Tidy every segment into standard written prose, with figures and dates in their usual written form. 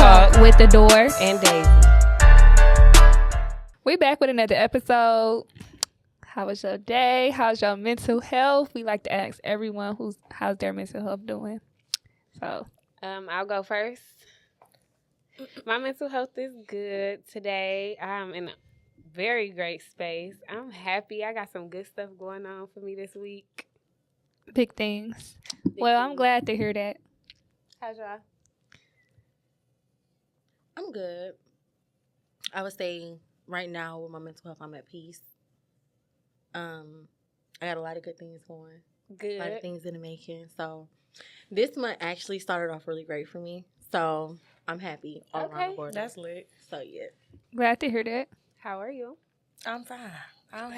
Talk with the Door and Daisy. We back with another episode. How was your day? How's your mental health? We like to ask everyone how's their mental health doing. So, I'll go first. My mental health is good today. I'm in a very great space. I'm happy. I got some good stuff going on for me this week. big things. I'm glad to hear that. How's y'all? I'm good. I would say right now with my mental health, I'm at peace. I got a lot of good things going. Good. A lot of things in the making. So this month actually started off really great for me. So I'm happy all around the board. That's lit. So yeah. Glad to hear that. How are you? I'm fine. I don't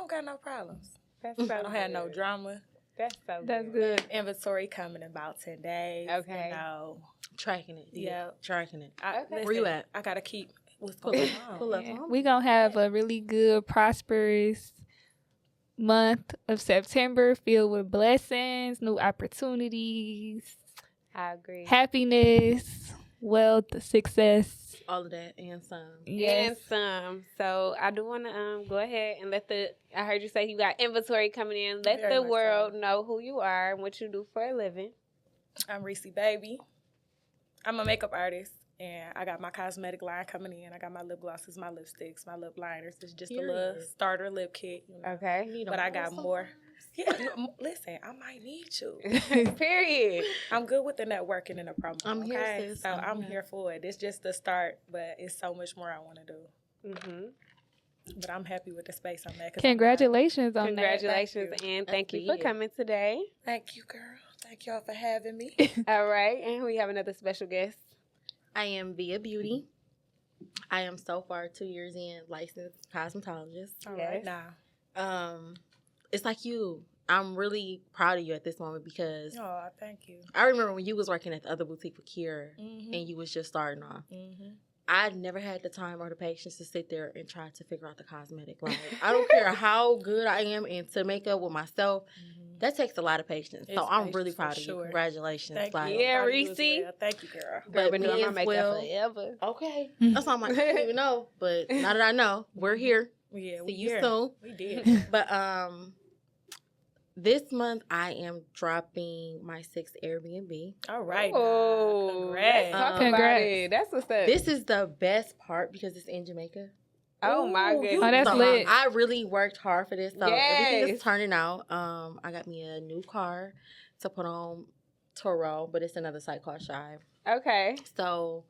got no problems. That's so I don't have no drama. That's so That's good. good. Inventory coming in about 10 days. Okay. You know. Tracking it. Yeah. Tracking it. Okay. Where you at? I got to keep what's Pull going up. on. Pull up. Yeah. We gonna have a really good, prosperous month of September filled with blessings, new opportunities, I agree. happiness, wealth, success. All of that and some. Yes. And some. So I do want to go ahead and I heard you say you got inventory coming in. Let Very the much world so. know who you are and what you do for a living. I'm Reesie, baby. I'm a makeup artist, and I got my cosmetic line coming in. I got my lip glosses, my lipsticks, my lip liners. It's just a little Period. starter lip kit. You know. Okay. But I got more. Yeah, listen, I might need you. Period. I'm good with the networking and the promo. I'm here, okay? sis. So I'm I'm here. here for it. It's just the start, but it's so much more I want to do. Mm-hmm. But I'm happy with the space I'm at. 'Cause Congratulations on Congratulations Thank and That's thank you for for you. coming today. Thank you, girl. Thank y'all for having me. All right. And we have another special guest. I am Beautyy. I am so far 2 years in licensed cosmetologist. All Yes. right now. It's like you. I'm really proud of you at this moment because Oh, thank you. I remember when you was working at the other boutique with Kira Mm-hmm. and you was just starting off. Mm-hmm. I never had the time or the patience to sit there and try to figure out the cosmetic. Like, I don't care how good I am into makeup with myself. That takes a lot of patience. It's So I'm patience really for proud of you. sure. Congratulations. Thank like, you. Yeah, Proud of you as Reesie. well. Thank you, girl. But been me doing my as makeup well. forever. Okay. Mhm. That's all I didn't even know. But now that I know, we're here. Yeah, See we you here. soon. We did. But this month I am dropping my 6th Airbnb. All right. Oh, now. Congrats. let's talk Congrats. about it. That's what's up. This is the best part because it's in Jamaica. Oh my Ooh, goodness. Oh, that's so lit. I really worked hard for this. So everything Yes. is turning out. I got me a new car to put on Toro, but it's another site called Shive. Okay. So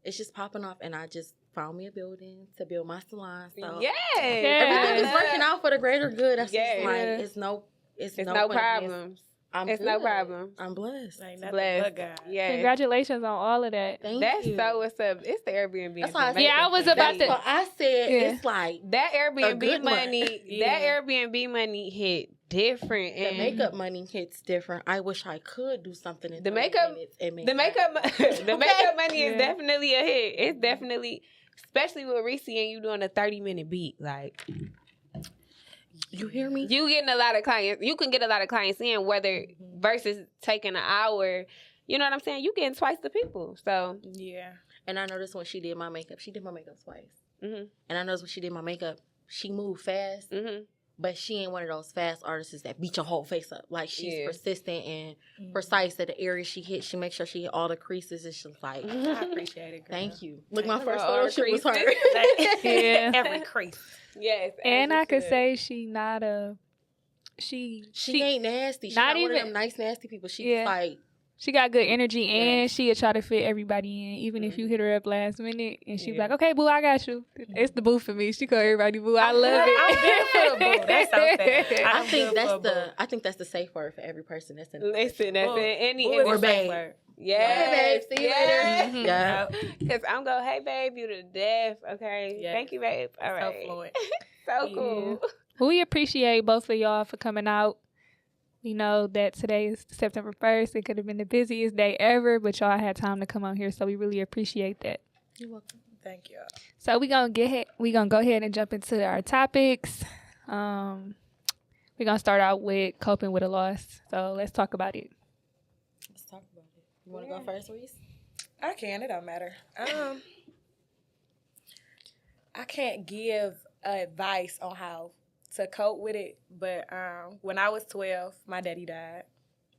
it's just popping off, and I just found me a building to build my salon. So Yes. everything is working out for the greater good. That's Yes. just like it's It's no no point in this. problems. I'm It's no good. problems. I'm blessed. Ain't nothing Blessed. but God. Yes. Congratulations on all of that. Thank That's you. so what's up. It's the Airbnb. That's why I said, Yeah, I was about that's to- what I said. Yeah. It's like That A Airbnb good one. money. Yeah. That Airbnb money hit different. the And makeup money hits different. I wish I could do something in The 30 makeup- minutes and make the makeup, the makeup money is Yeah. definitely a hit. It's definitely, especially with Reesie and you doing a 30-minute beat. Like You hear me? you getting a lot of clients. You can get a lot of clients in whether versus taking an hour. You know what I'm saying? You getting twice the people. So Yeah. And I noticed when she did my makeup, she did my makeup twice. mhm, And I noticed when she did my makeup, she moved fast, mhm. but she ain't one of those fast artists that beat your whole face up. Like, she's Yeah. persistent and Mhm. precise at the area she hit. She makes sure she hit all the creases. It's just like, I appreciate it, girl. thank you. Look, my Thank first you. photo All shoot was her. creases. Yeah. Every crease. Yes, And as you I could should. say she not a she Ain't nasty. She not not one of even- them nice, nasty people. She's Yeah. like, she got good energy and Yes. she'll try to fit everybody in, even if you hit her up last minute and she be Yeah. like, okay, boo, I got you. It's the boo for me. She call everybody boo. I love it. I'm good for a boo. That's so sad. I I'm think good that's for a the I think that's the safe word for every person that's in. Listen, that's Boo. it. Any Boo is Or a safe babe. word. yes, Hey, babe, see you yes. later. Yeah. Because I'm going, hey, babe, you to death. Okay. Yes. Thank you, babe. All So right. fluent. So Yeah. cool. We appreciate both of y'all for coming out. We know that today is September 1st. It could have been the busiest day ever, but y'all had time to come out here, so we really appreciate that. You're welcome. Thank you. So we gonna go ahead and jump into our topics. We're gonna start out with coping with a loss. So let's talk about it. Let's talk about it. You want to go first, Reese? I can. It don't matter. I can't give advice on how to cope with it, but when I was 12, my daddy died,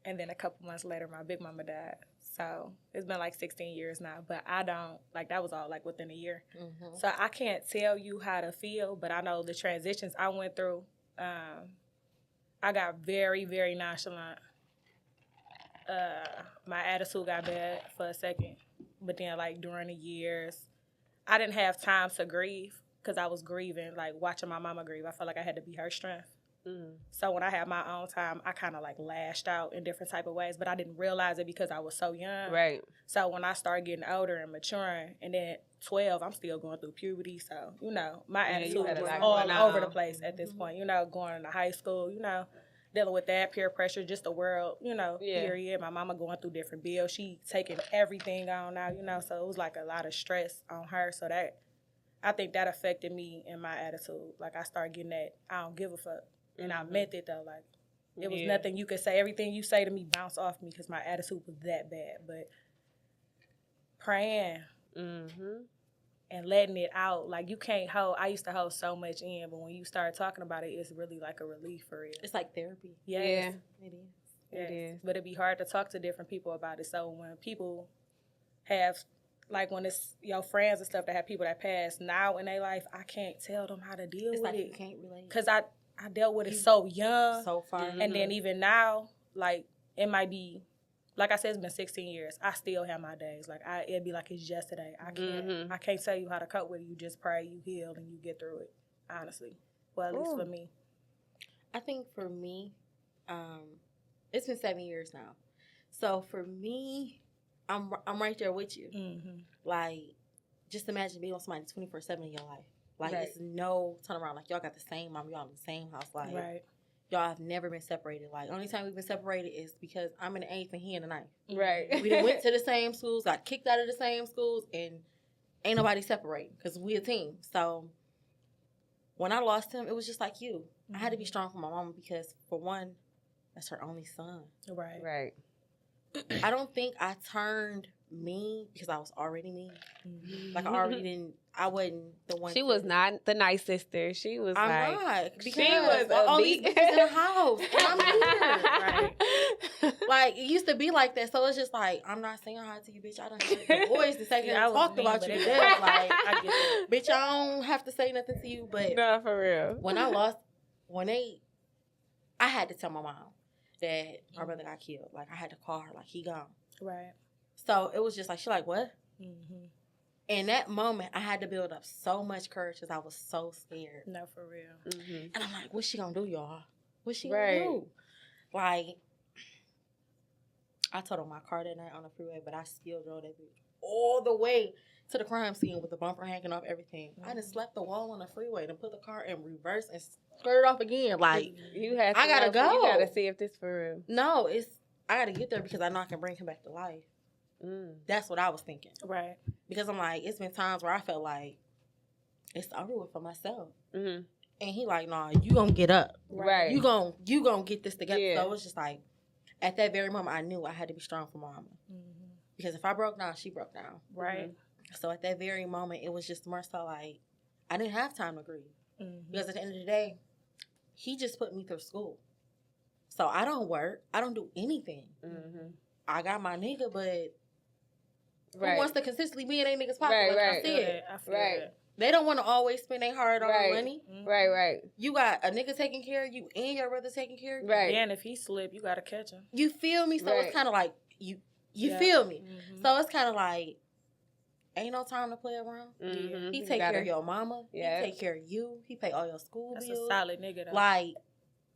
and then a couple months later, my big mama died. So it's been like 16 years now, but I don't, like, that was all like within a year. Mm-hmm. So I can't tell you how to feel, but I know the transitions I went through. I got very, very nonchalant. My attitude got bad for a second, but then like during the years, I didn't have time to grieve because I was grieving, like watching my mama grieve. I felt like I had to be her strength. Mm. So when I had my own time, I kind of like lashed out in different type of ways, but I didn't realize it because I was so young. Right. So when I started getting older and maturing, and then 12, I'm still going through puberty. So, you know, my attitude you had a was lot all going over on. the place at this point. You know, going into high school, you know, dealing with that, peer pressure, just the world, you know, period. My mama going through different bills. She taking everything on now, you know, so it was like a lot of stress on her. So that, I think that affected me and my attitude. Like, I started getting that, I don't give a fuck. And I meant it, though. Like, it was nothing you could say. Everything you say to me bounced off me because my attitude was that bad. But praying and letting it out. Like, you can't hold. I used to hold so much in, but when you start talking about it, it's really like a relief for real. It's like therapy. Yes. Yeah, it is. Yes. It is. But it'd be hard to talk to different people about it. So when people have, like when it's your friends and stuff that have people that pass now in their life, I can't tell them how to deal It's with like it. you can't relate. Because I dealt with it so young. So far. And then even now, like, it might be, like I said, it's been 16 years. I still have my days. Like, it'd be like it's yesterday. I can't tell you how to cope with it. You just pray, you heal, and you get through it, honestly. Well, at least for me. I think for me, it's been 7 years now. So for me, I'm right there with you. Mm-hmm. Like, just imagine being with somebody 24/7 in your life. Like, it's no turnaround. Like, y'all got the same mom. Y'all in the same house. Like, y'all have never been separated. Like, only time we've been separated is because I'm in the 8th and he in the 9th. Right. We done went to the same schools, got kicked out of the same schools, and ain't nobody separating because we a team. So when I lost him, it was just like you. I had to be strong for my mama because, for one, that's her only son. Right. Right. I don't think I turned mean because I was already mean. Like, I wasn't the one. She was not the nice sister. She was I'm like, not. Because she was all a these beat. bitches in the house. And I'm here. Right. Like, it used to be like that. So it's just like, I'm not saying hi to you, bitch. I done heard the boys to say I talked was about mean, you but to it- death. Like, I get that. bitch, I don't have to say nothing to you. But No, for real. when I had to tell my mom that my brother got killed. Like, I had to call her, like, he gone. Right. So it was just like, she like, what? Mm-hmm. In that moment, I had to build up so much courage because I was so scared. No, for real. And I'm like, what's she gonna do, y'all? What's she gonna do? Like, I totaled my car that night on the freeway, but I still drove that bitch all the way to the crime scene with the bumper hanging off everything. I just slapped the wall on the freeway and put the car in reverse and skirted off again. Like, You had to I gotta go. You gotta see if this for real. no, I gotta get there because I know I can bring him back to life. That's what I was thinking. Right. Because I'm like, it's been times where I felt like it's over with for myself. Mm-hmm. And he like, nah, you gonna get up. Right. You gonna get this together. Yeah. So it was just like, at that very moment, I knew I had to be strong for mama. Mm-hmm. Because if I broke down, she broke down. Right. So at that very moment, it was just more so like, I didn't have time to grieve. Mm-hmm. Because at the end of the day, he just put me through school. So I don't work. I don't do anything. Mm-hmm. I got my nigga, but Right. who wants to consistently be in a nigga's pocket? Right, Like right. I said. I feel Right. that. They don't want to always spend their hard earned money. Mm-hmm. Right. You got a nigga taking care of you and your brother taking care of you. Right. Yeah, and if he slip, you gotta catch him. You feel me? So Right. it's kind of like, you Yeah. feel me? Mm-hmm. So it's kind of like, ain't no time to play around. Mm-hmm. He take care of your mama. Yeah. He take care of you. He pay all your school That's bills. a solid nigga, though. Like,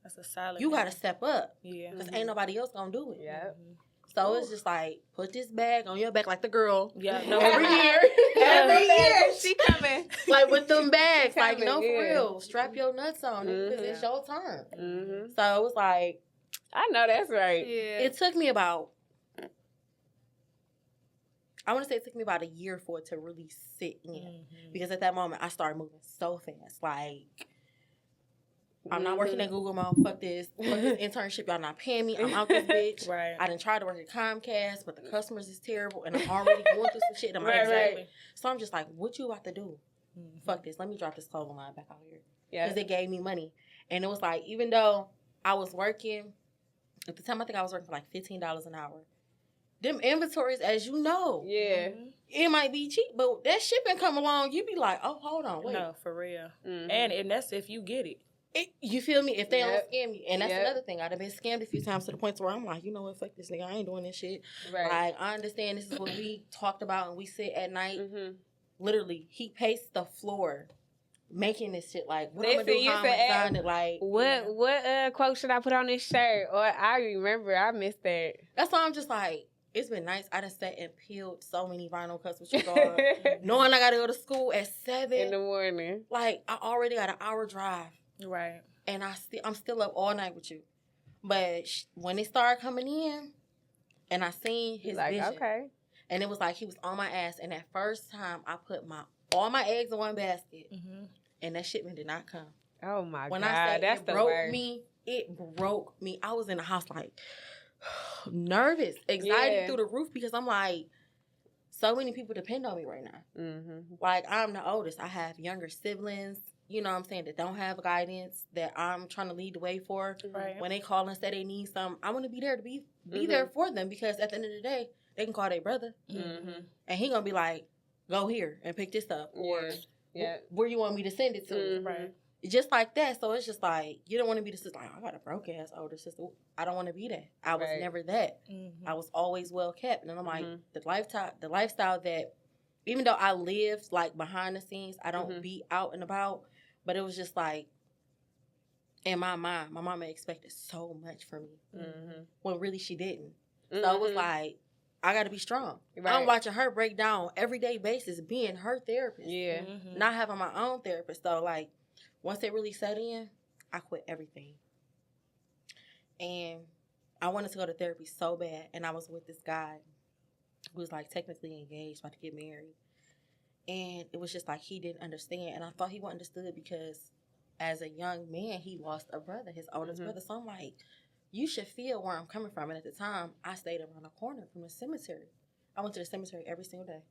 That's a solid you nigga. got to step up. Yeah. Because ain't nobody else going to do it. Yeah. Mm-hmm. So it's just like, put this bag on your back like the girl. Yeah. No, Every year. Every year she coming. Like with them bags. Like, Coming, no, for yeah. real. Strap your nuts on it because Mhm. it's your turn. Mm-hmm. So it was like, I know that's right. Yeah. it took me about, I want to say it took me about a year for it to really sit in. Mm-hmm. Because at that moment, I started moving so fast. Like, I'm not working at Google Mall. Fuck this internship. Y'all not paying me. I'm out this bitch. Right. I done tried to work at Comcast, but the customers is terrible, and I'm already going through some shit. Right. So I'm just like, what you about to do? Mm-hmm. Fuck this. Let me drop this clothing line back out here. Yeah. Because they gave me money. And it was like, even though I was working, at the time I think I was working for like $15 an hour. Them inventories, as you know. Yeah. It might be cheap, but that shipping come along, you be like, oh, hold on, wait. No, for real. Mm-hmm. And that's if you get it. You feel me? If they Yep. don't scam you. And that's another thing. I've been scammed a few times to the point where I'm like, you know what, fuck this nigga. I ain't doing this shit. Right. Like, I understand this is what we talked about and we sit at night. Mm-hmm. Literally, he paced the floor making this shit like, what Listen, I'm going to do, you how I'm said, going to design it, like. What quote should I put on this shirt? Or I remember, I missed that. That's why I'm just like, it's been nice. I done sat and peeled so many vinyl cuts with your dog. Knowing I got to go to school at 7 in the morning. Like, I already got an hour drive. Right. And I'm still up all night with you. But when it started coming in, and I seen his Like, vision, okay. and it was like he was on my ass. And that first time, I put all my eggs in one basket, and that shipment did not come. Oh my When God, I say that's it the broke worst. me, it broke me. I was in the house like nervous, anxiety through the roof because I'm like, so many people depend on me right now. Mm-hmm. Like, I'm the oldest. I have younger siblings, you know what I'm saying, that don't have guidance, that I'm trying to lead the way for. Right. When they call and say they need something, I want to be there to be there for them because at the end of the day, they can call their brother. Mm-hmm. And he going to be like, go here and pick this up. Or where you want me to send it to. Mm-hmm. Right. Just like that. So it's just like, you don't want to be the sister, like, I got a broke ass older sister. I don't want to be that. I was never that. Mm-hmm. I was always well kept. And I'm like, the lifestyle that, even though I lived like behind the scenes, I don't be out and about. But it was just like, in my mind, my mama expected so much from me. When really she didn't. So it was like, I got to be strong. Right. I'm watching her break down everyday basis, being her therapist. Yeah. Not having my own therapist. So like, once it really set in, I quit everything. And I wanted to go to therapy so bad. And I was with this guy who was like technically engaged, about to get married. And it was just like he didn't understand. And I thought he understood because as a young man, he lost a brother, his oldest brother. So I'm like, you should feel where I'm coming from. And at the time, I stayed around the corner from the cemetery. I went to the cemetery every single day.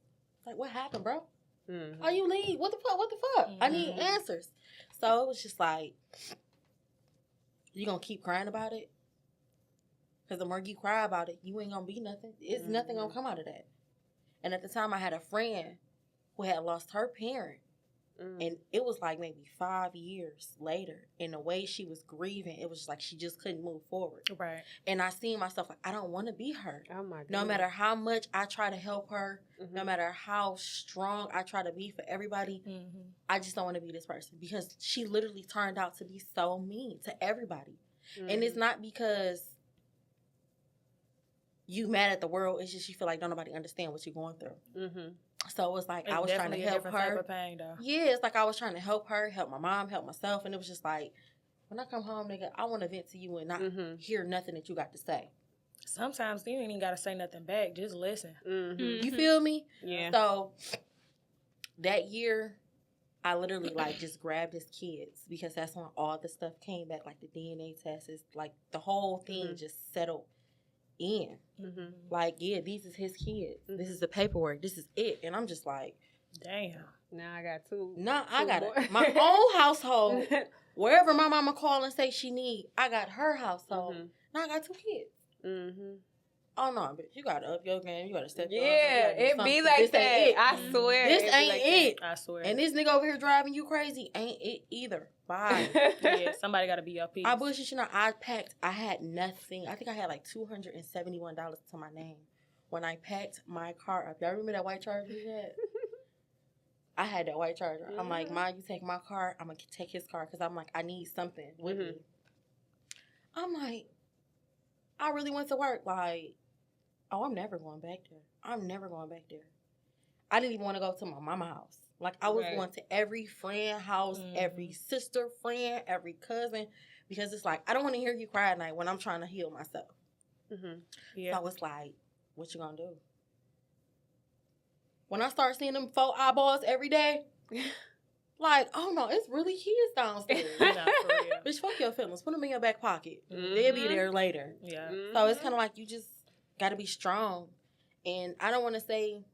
Like, what happened, bro? Oh, you leave? What the fuck? I need answers. So it was just like, you gonna keep crying about it? Because the more you cry about it, you ain't gonna be nothing. It's nothing gonna come out of that. And at the time, I had a friend who had lost her parent. And it was like maybe 5 years later. And the way she was grieving, it was just like she just couldn't move forward. Right. And I seen myself like, I don't want to be her. Oh my God. No matter how much I try to help her, no matter how strong I try to be for everybody, I just don't want to be this person. Because she literally turned out to be so mean to everybody. And it's not because you mad at the world. It's just you feel like don't nobody understand what you're going through. So it was like I was trying to help her. Type of pain, though. Yeah, it's like I was trying to help her, help my mom, help myself. And it was just like, when I come home, nigga, I want to vent to you and not hear nothing that you got to say. Sometimes you ain't even got to say nothing back. Just listen. You feel me? Yeah. So that year, I literally like just grabbed his kids because that's when all the stuff came back, like the DNA tests, like the whole thing just settled in. Like, yeah, these is his kids. This is the paperwork. This is it. And I'm just like, damn. Now I got two. No, I got more. my own household. Wherever my mama call and say she need, I got her household. Now I got 2 kids. Oh no, bitch, you gotta up your game. You gotta step your it be like this that. Ain't it. I swear. This it ain't like it. I swear. And this nigga over here driving you crazy ain't it either. Bye. Yeah, somebody got to be your piece. I bullshit you know. I had nothing. I think I had like $271 to my name when I packed my car up. Y'all remember that white Charger you had? I had that white Charger. I'm like, Ma, you take my car. I'm gonna take his car because I'm like, I need something with me. I'm like, I really went to work. Like, oh, I'm never going back there. I'm never going back there. I didn't even want to go to my mama's house. Like, I was going to every friend house, every sister friend, every cousin, because it's like, I don't want to hear you cry at night when I'm trying to heal myself. Yeah. So I was like, what you gonna do? When I start seeing them 4 eyeballs every day, like, oh no, it's really kids downstairs. No, for real. Bitch, fuck your feelings. Put them in your back pocket. Mm-hmm. They'll be there later. Yeah. Mm-hmm. So it's kind of like you just got to be strong. And I don't want to say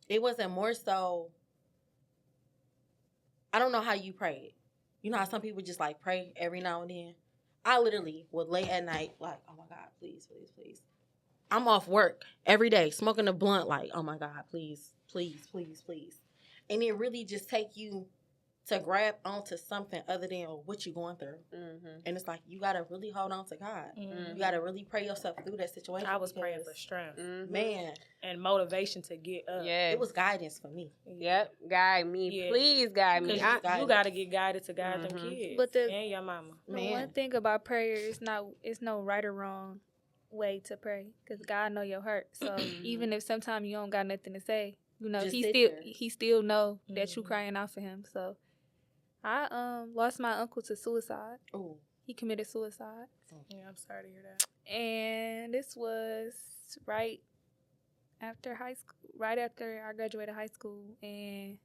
it wasn't more so. I don't know how you prayed. You know how some people just like pray every now and then? I literally would lay at night like, oh my God, please, please, please. I'm off work every day, smoking a blunt like, oh my God, please, please, please, please. And it really just take you to grab onto something other than what you're going through. Mm-hmm. And it's like, you got to really hold on to God. Mm-hmm. You got to really pray yourself through that situation. I was praying for strength. Mm-hmm. Man, and motivation to get up. Yes. it was guidance for me. Yep. Guide me. Yeah. Please guide me. Because I, you You got to get guided to guide them Mhm. kids. But and your mama. The Man. one thing about prayer is it's no right or wrong way to pray, because God know your heart. So even if sometimes you don't got nothing to say, you know, Just he sit still there. he still know that you Mhm. crying out for him. So I lost my uncle to suicide. Ooh. He committed suicide, Yeah, I'm sorry to hear that. and this was right after high school, right after I graduated high school, and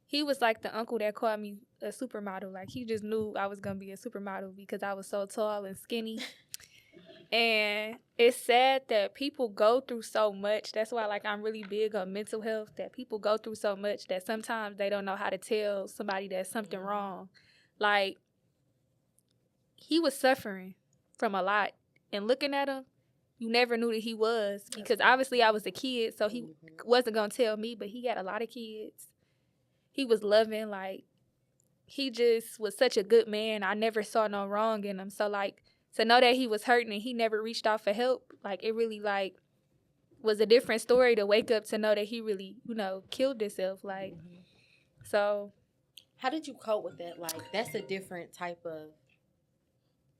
he was like the uncle that called me a supermodel. Like, he just knew I was gonna be a supermodel because I was so tall and skinny. And it's sad that people go through so much. That's why, like, I'm really big on mental health, that people go through so much that sometimes they don't know how to tell somebody that something wrong. Like, he was suffering from a lot. And looking at him, you never knew that he was, because obviously I was a kid, so he wasn't going to tell me, but he had a lot of kids. He was loving, like, he just was such a good man. I never saw no wrong in him. So, like, to know that he was hurting and he never reached out for help, like, it really, like, was a different story to wake up to know that he really, you know, killed himself. Like, so. How did you cope with that? Like, that's a different type of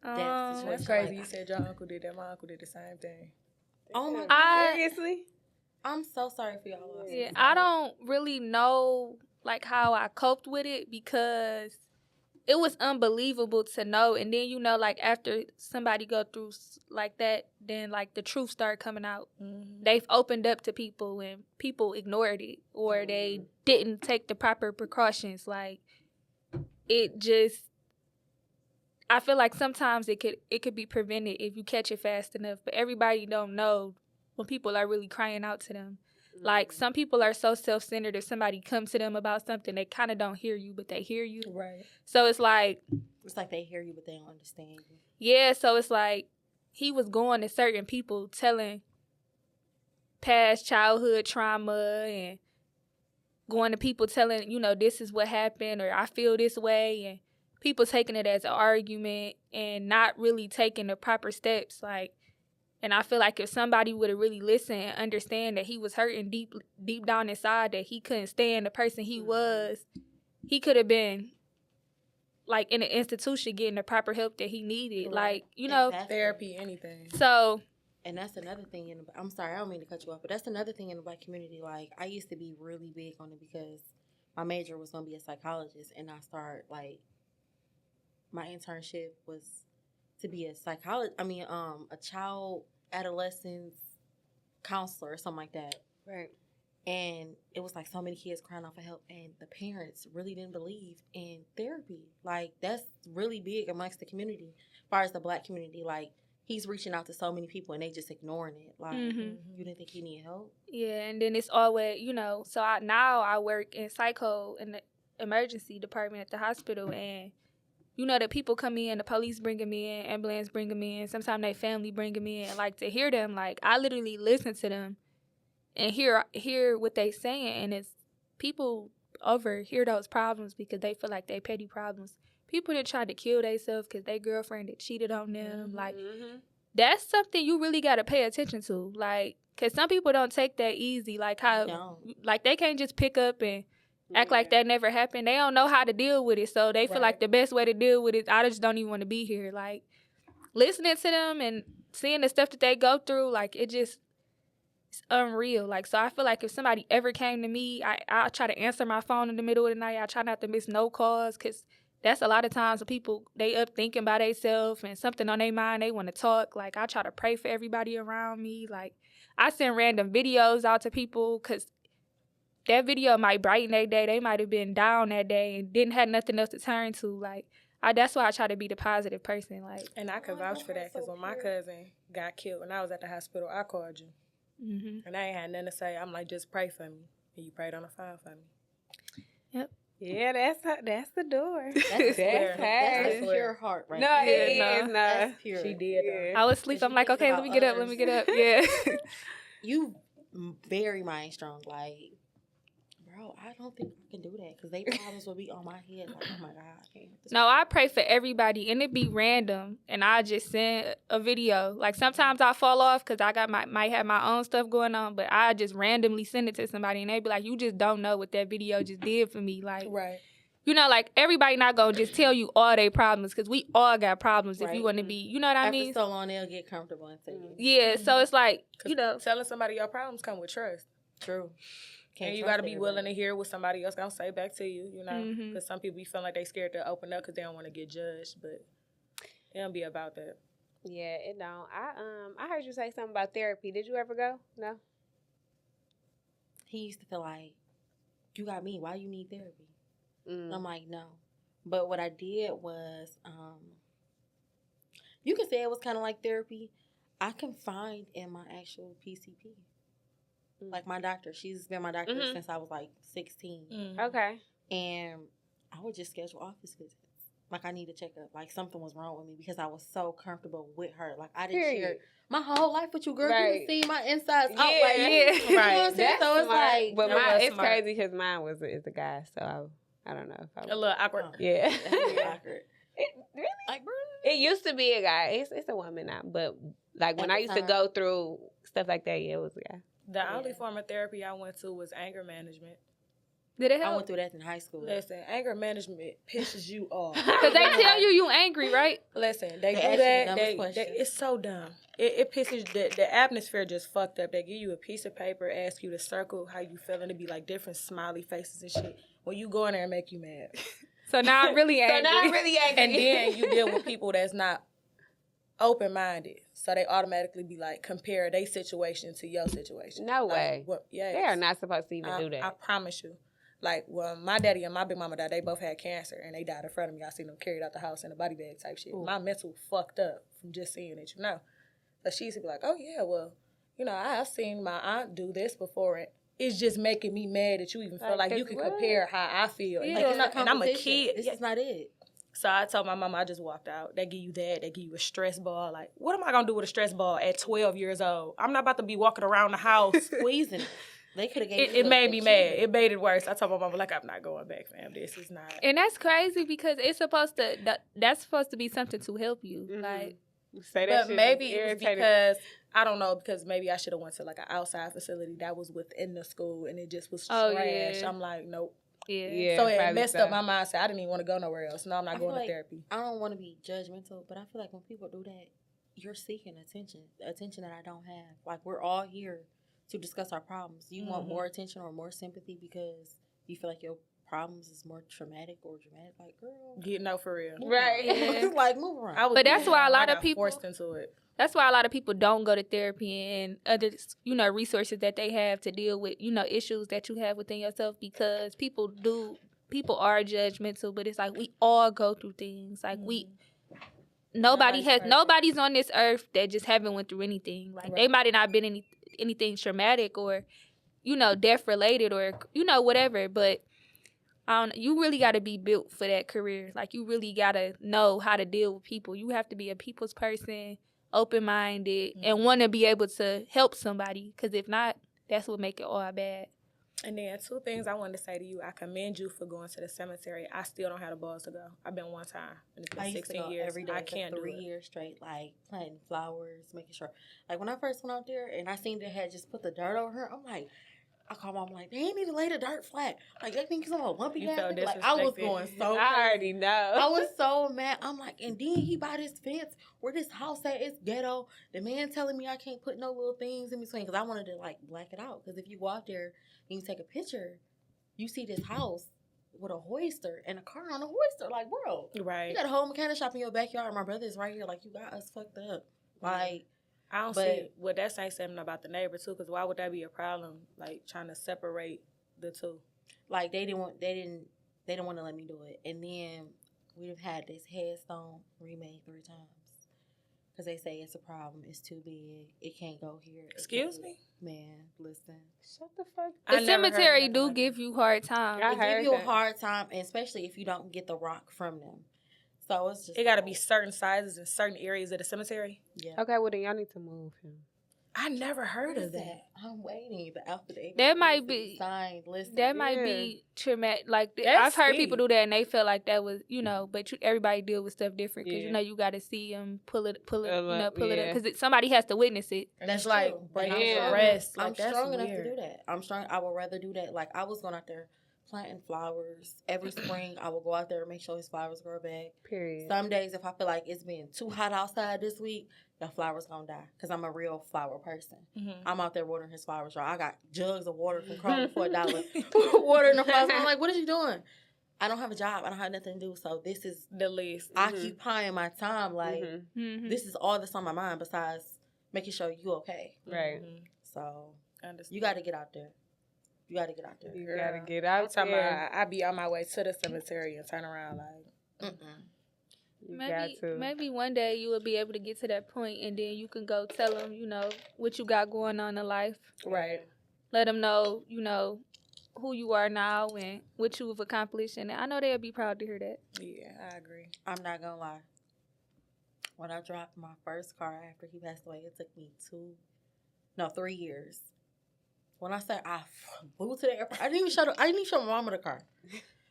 death Um, situation. That's crazy. Like, You said your uncle did that. My uncle did the same thing. oh my God. seriously? I'm so sorry for y'all. losses. Yeah, I don't really know, like, how I coped with it, because it was unbelievable to know. And then, you know, like, after somebody go through like that, then, like, the truth started coming out. Mm-hmm. They've opened up to people and people ignored it, or they didn't take the proper precautions. Like, it just, I feel like sometimes it could be prevented if you catch it fast enough, but everybody don't know when people are really crying out to them. Like, some people are so self-centered. If somebody comes to them about something, they kind of don't hear you, but they hear you. Right. So it's like, they hear you, but they don't understand you. yeah, so it's like he was going to certain people telling past childhood trauma, and going to people telling, you know, this is what happened, or I feel this way, and people taking it as an argument and not really taking the proper steps. Like, and I feel like if somebody would have really listened and understand that he was hurting deep down inside, that he couldn't stand the person he was, he could have been, like, in an institution getting the proper help that he needed. Right. Like, you know, Exactly. Therapy, anything. so. And that's another thing. I'm sorry, I don't mean to cut you off, but that's another thing in the Black community. Like, I used to be really big on it because my major was going to be a psychologist, and I started, like, my internship was to be a a child adolescence counselor or something like that. Right. And it was like so many kids crying out for help, and the parents really didn't believe in therapy. Like, that's really big amongst the community, as far as the Black community. Like, he's reaching out to so many people and they just ignoring it. Like, you didn't think he needed help? Yeah, and then it's always, you know, so I work in psycho in the emergency department at the hospital, and you know, the people come in, the police bring them in, ambulance bring them in, sometimes their family bring them in. And, like, to hear them, like, I literally listen to them and hear what they saying, and it's people overhear those problems because they feel like they petty problems. People that tried to kill themselves because their girlfriend that cheated on them, like, that's something you really got to pay attention to, like, because some people don't take that easy, like, how, like, they can't just pick up and act like that never happened. They don't know how to deal with it, so they feel like the best way to deal with it, I just don't even want to be here. Like, listening to them and seeing the stuff that they go through, like, it's unreal. Like, so I feel like if somebody ever came to me, I try to answer my phone in the middle of the night. I try not to miss no calls, because that's a lot of times when people, they up thinking about themselves and something on their mind, they want to talk. Like, I try to pray for everybody around me. Like, I send random videos out to people, because that video might brighten their day. They might have been down that day and didn't have nothing else to turn to. Like, that's why I try to be the positive person. Like, And I can vouch for that because when my cousin got killed when I was at the hospital, I called you. mm-hmm. And I ain't had nothing to say. I'm like, just pray for me. And you prayed on the phone for me. Yep. Yeah, that's the door. That's her. That's a pure heart, right? No, there. it Yeah, is. No. That's pure. She did, though. I was asleep. I'm like, okay, let me get up. Let me get up. Yeah. You very mind strong. Like, bro, I don't think I can do that because they problems will be on my head. Like, oh my God, I can't. No, I pray for everybody, and it be random, and I just send a video. Like, sometimes I fall off because I got might have my own stuff going on, but I just randomly send it to somebody, and they be like, you just don't know what that video just did for me. Like, Right. you know, like, everybody not going to just tell you all their problems because we all got problems if Right. you want to be, you know what I After mean? so long, they'll get comfortable and say, Yeah, so it's like, you know. Telling somebody your problems come with trust. true. And you got to be willing to hear what somebody else going to say back to you, you know? Mhm. Because some people be feeling like they scared to open up because they don't want to get judged. But it don't be about that. Yeah, it don't. I heard you say something about therapy. Did you ever go? No. He used to feel like, you got me. Why you need therapy? Mm. I'm like, no. But what I did was, you can say it was kind of like therapy. I confined in my actual PCP. Like my doctor. She's been my doctor since I was like 16. Mm-hmm. Okay. And I would just schedule office visits. Like I need to check up. Like something was wrong with me because I was so comfortable with her. Like I didn't share my whole life with you, girl. Right. You can see my insides out. Yeah. Like, Yeah. you know what I'm saying? That's So it's smart. like, But That mine, was it's smart. crazy because mine is a guy, so I don't know if I would. A little awkward. Yeah. that's really awkward. Really? Like, bro. It used to be a guy. It's a woman now, but like when At I the used to time. go through stuff like that, yeah, it was a guy. The only form of therapy I went to was anger management. Did it I help? went through that in high school. Listen, anger management pisses you off. Because they tell you angry, right? Listen, they do ask you that. dumb They, questions. it's so dumb. It pisses the atmosphere just fucked up. They give you a piece of paper, ask you to circle how you feeling. To be like different smiley faces and shit. When you go in there and make you mad, So now I'm really angry. and then you deal with people that's not open minded, so they automatically be like compare their situation to your situation. No way. Yeah, They are not supposed to even do I that. promise you. Like, well, my daddy and my big mama died. They both had cancer, and they died in front of me. I seen them carried out the house in a body bag type shit. Ooh. My mental fucked up from just seeing it, you know. So she used to be like, oh, yeah, well, you know, I've seen my aunt do this before, and it's just making me mad that you even feel like you can compare how I feel. Yeah. Like, it's not and I'm a competition. kid. This is not it. So I told my mama I just walked out. They give you that. They give you a stress ball. Like, what am I going to do with a stress ball at 12 years old? I'm not about to be walking around the house. Squeezing it. They could have gave It made me mad. It made it worse. I told my mama, like, I'm not going back, fam. This is not. And that's crazy because it's supposed to, that's supposed to be something to help you. Mhm. Like, Say that But shit maybe is it was irritating. because, I don't know, because maybe I should have went to, like, an outside facility that was within the school, and it just was Oh, trash. yeah. I'm like, nope. yeah. Yeah, So it probably messed so. up my mindset. I didn't even want to go nowhere else. No, I'm not I going feel to like- therapy. I don't want to be judgmental, but I feel like when people do that, you're seeking attention that I don't have. Like, we're all here to discuss our problems. You want more attention or more sympathy because you feel like your problems is more traumatic or dramatic. Like, girl, Get no for real. move Right. on. Yeah. Like, move around. I was But that's doing why a that. lot I of got people- forced into it. That's why a lot of people don't go to therapy and other, resources that they have to deal with, issues that you have within yourself because people are judgmental, but it's like we all go through things. Like nobody's on this earth that just haven't went through anything. Like they might have not been anything traumatic or, death related or, whatever, but you really got to be built for that career. Like you really got to know how to deal with people. You have to be a people's person, open-minded, and want to be able to help somebody. Because if not, that's what make it all bad. And then 2 things I wanted to say to you. I commend you for going to the cemetery. I still don't have the balls to go. I've been one time. And it's been I used 16 to go years. every day I for can't do 3 it. years straight, like planting flowers, making sure. Like when I first went out there and I seen they had just put the dirt over her, I'm like, I called mom, I'm like, they ain't need to lay the dirt flat. Like, they think I'm a lumpy You ass felt nigga. Like, I was disrespected. going so I crazy. already know. I was so mad. I'm like, and then he bought this fence where this house at. It's ghetto. The man telling me I can't put no little things in between because I wanted to like black it out. Because if you go out there and you take a picture, you see this house with a hoister and a car on a hoister. Like, bro, Right. you got a whole mechanic shop in your backyard. My brother is right here. Like, you got us fucked up. Like, I don't But- see what that saying something about the neighbor too, because why would that be a problem? Like trying to separate the two. like they didn't want to let me do it. And then we've had this headstone remade 3 times. Because they say it's a problem. It's too big. It can't go here. Excuse me? Man, listen. Shut the fuck The up. cemetery do give you hard time. I It heard give you a that. hard time, and especially if you don't get the rock from them. So it's just... It got to be certain sizes in certain areas of the cemetery. Yeah. Okay, well then y'all need to move him. I never heard of that. I'm waiting. The alphabet. That might be signed. Listen. that might be traumatic. Like That's I've heard steep. people do that and they feel like that was but everybody deal with stuff different because Yeah. you got to see them pull it Pull up yeah. because somebody has to witness it. And That's it's like true. breaking Yeah. your rest. Like, I'm that's strong enough weird. to do that. I'm strong. I would rather do that. Like, I was going out there planting flowers every spring. I would go out there and make sure his flowers grow back. Period. Some days, if I feel like it's been too hot outside this week, the flowers gonna die because I'm a real flower person. Mm-hmm. I'm out there watering his flowers. Y'all. I got jugs of water from Kroger for $1. Watering the flowers. I'm like, what is you doing? I don't have a job. I don't have nothing to do. So this is The least. occupying my time. Like, Mhm. this is all that's on my mind besides making sure you okay. Right. So Understand. you got to get out there. You got to get out there. You Girl, gotta get I'm out talking there. about I be on my way to the cemetery and turn around like, You Maybe got to. maybe one day you will be able to get to that point and then you can go tell them what you got going on in life. right. Let them know who you are now and what you've accomplished, and I know they'll be proud to hear that. Yeah, I agree. I'm not going to lie. When I dropped my first car after he passed away, it took me 3 years. When I said I flew to the airport, I didn't even show my mama the car.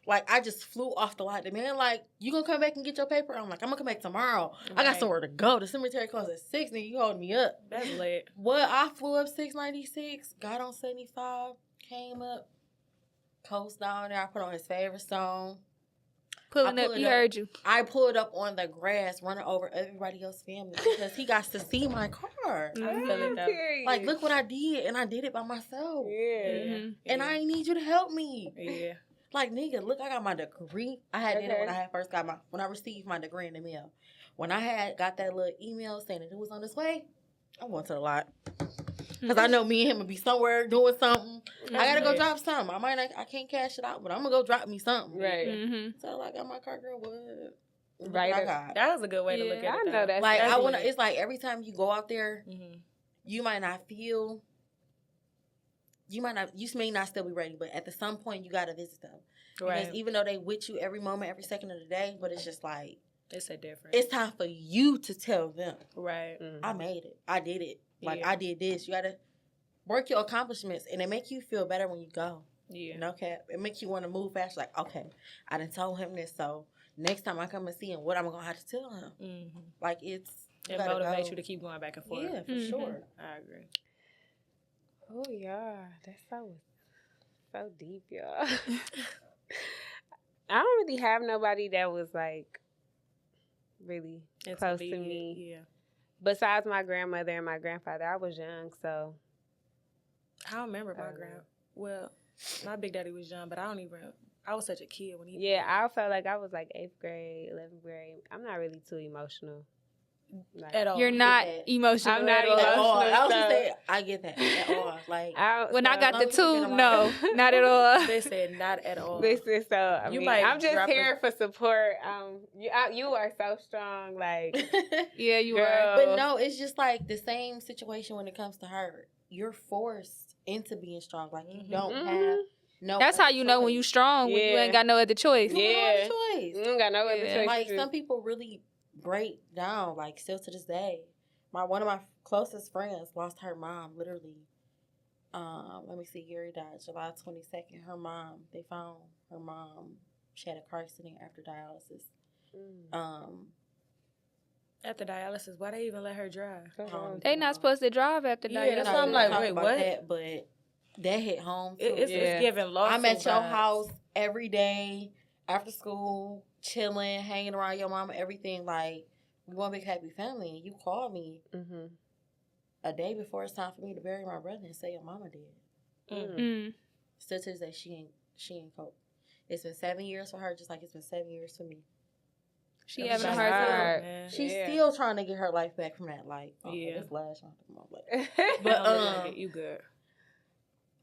Like, I just flew off the lot. The man, like, you gonna come back and get your paper? I'm like, I'm gonna come back tomorrow. I got Right. somewhere to go. The cemetery closes at 6, and you holding me up. That's lit. What? I flew up 696, got on 75, came up, coast down there. I put on his favorite song. Pulling I up, pulled you up. heard you. I pulled up on the grass, running over everybody else's family because he got to see my car. I feel it though. Period. Like, look what I did, and I did it by myself. Yeah. Mhm. And I ain't need you to help me. Yeah. Like, nigga, look, I got my degree. I had did it when Okay. I had first got when I received my degree in the mail. When I had got that little email saying that it was on its way, I went to the lot. Because I know me and him would be somewhere doing something. I got to go lit. drop something. I can't cash it out, but I'm going to go drop me something. Right. Mm-hmm. So, like, I got my car, girl, what? Look Right. what I got. That was a good way to Yeah, look at I it. know that's Like, that's I want to, lit. it's like every time you go out there, Mm-hmm. you may not, you may not still be ready, but at some point you got to visit them. Right. Because even though they with you every moment, every second of the day, but it's just like, It's a difference. it's time for you to tell them, right. Mhm. I made it. I did it. Like, Yeah. I did this. You got to work your accomplishments, and it make you feel better when you go. Yeah. No cap. It makes you want to move fast. Like, okay, I done told him this, so next time I come and see him, what I'm going to have to tell him? Mm-hmm. Like, it's... It gotta motivates go. you to keep going back and forth. Yeah, for Mhm. sure. I agree. Oh yeah, that's so deep, y'all. I don't really have nobody that was like really It's close to immediate, me. Yeah. Besides my grandmother and my grandfather, I was young, so I don't remember my Oh. Uh, my big daddy was young, but I was such a kid when he yeah, I felt like I was like 8th grade, 11th grade. I'm not really too emotional. Like, at all. You're not that. emotional I'm not at all. At all. I was So- just saying, I get that. At all. Like, When I got the Some people two, no, not at all. They said not at all. Listen, so I You mean, might I'm just drop here for support. You are so strong, like Yeah, you girl. are. but no, it's just like the same situation when it comes to her. You're forced into being strong. Like, you don't Mhm. have no That's how other you know when choice. you strong, when you Yeah. ain't got no other choice. You don't have Yeah. a choice. You don't got no other Yeah. choice. Like, to do. some people really break down, like, still to this day. One of my closest friends lost her mom, literally. Let me see, Gary died July 22nd. They found her mom. She had a car accident after dialysis. Mm. After dialysis, why they even let her drive? They not supposed to drive after Yeah, dialysis. that's why I'm like, Talk wait, about what? That, but that hit home. Too. It's Yeah. giving lost. I'm at your house every day after school, chilling, hanging around your mama, everything. Like, we one big happy family. And you called me Mm-hmm. a day before it's time for me to bury my brother and say your mama did. Mm. Still to this day, she ain't cope. It's been 7 years for her, just like it's been 7 years for me. She having a That's hard time. hard. She's Yeah. still trying to get her life back from that. Like, Yeah. this last one. Like, But But, you good.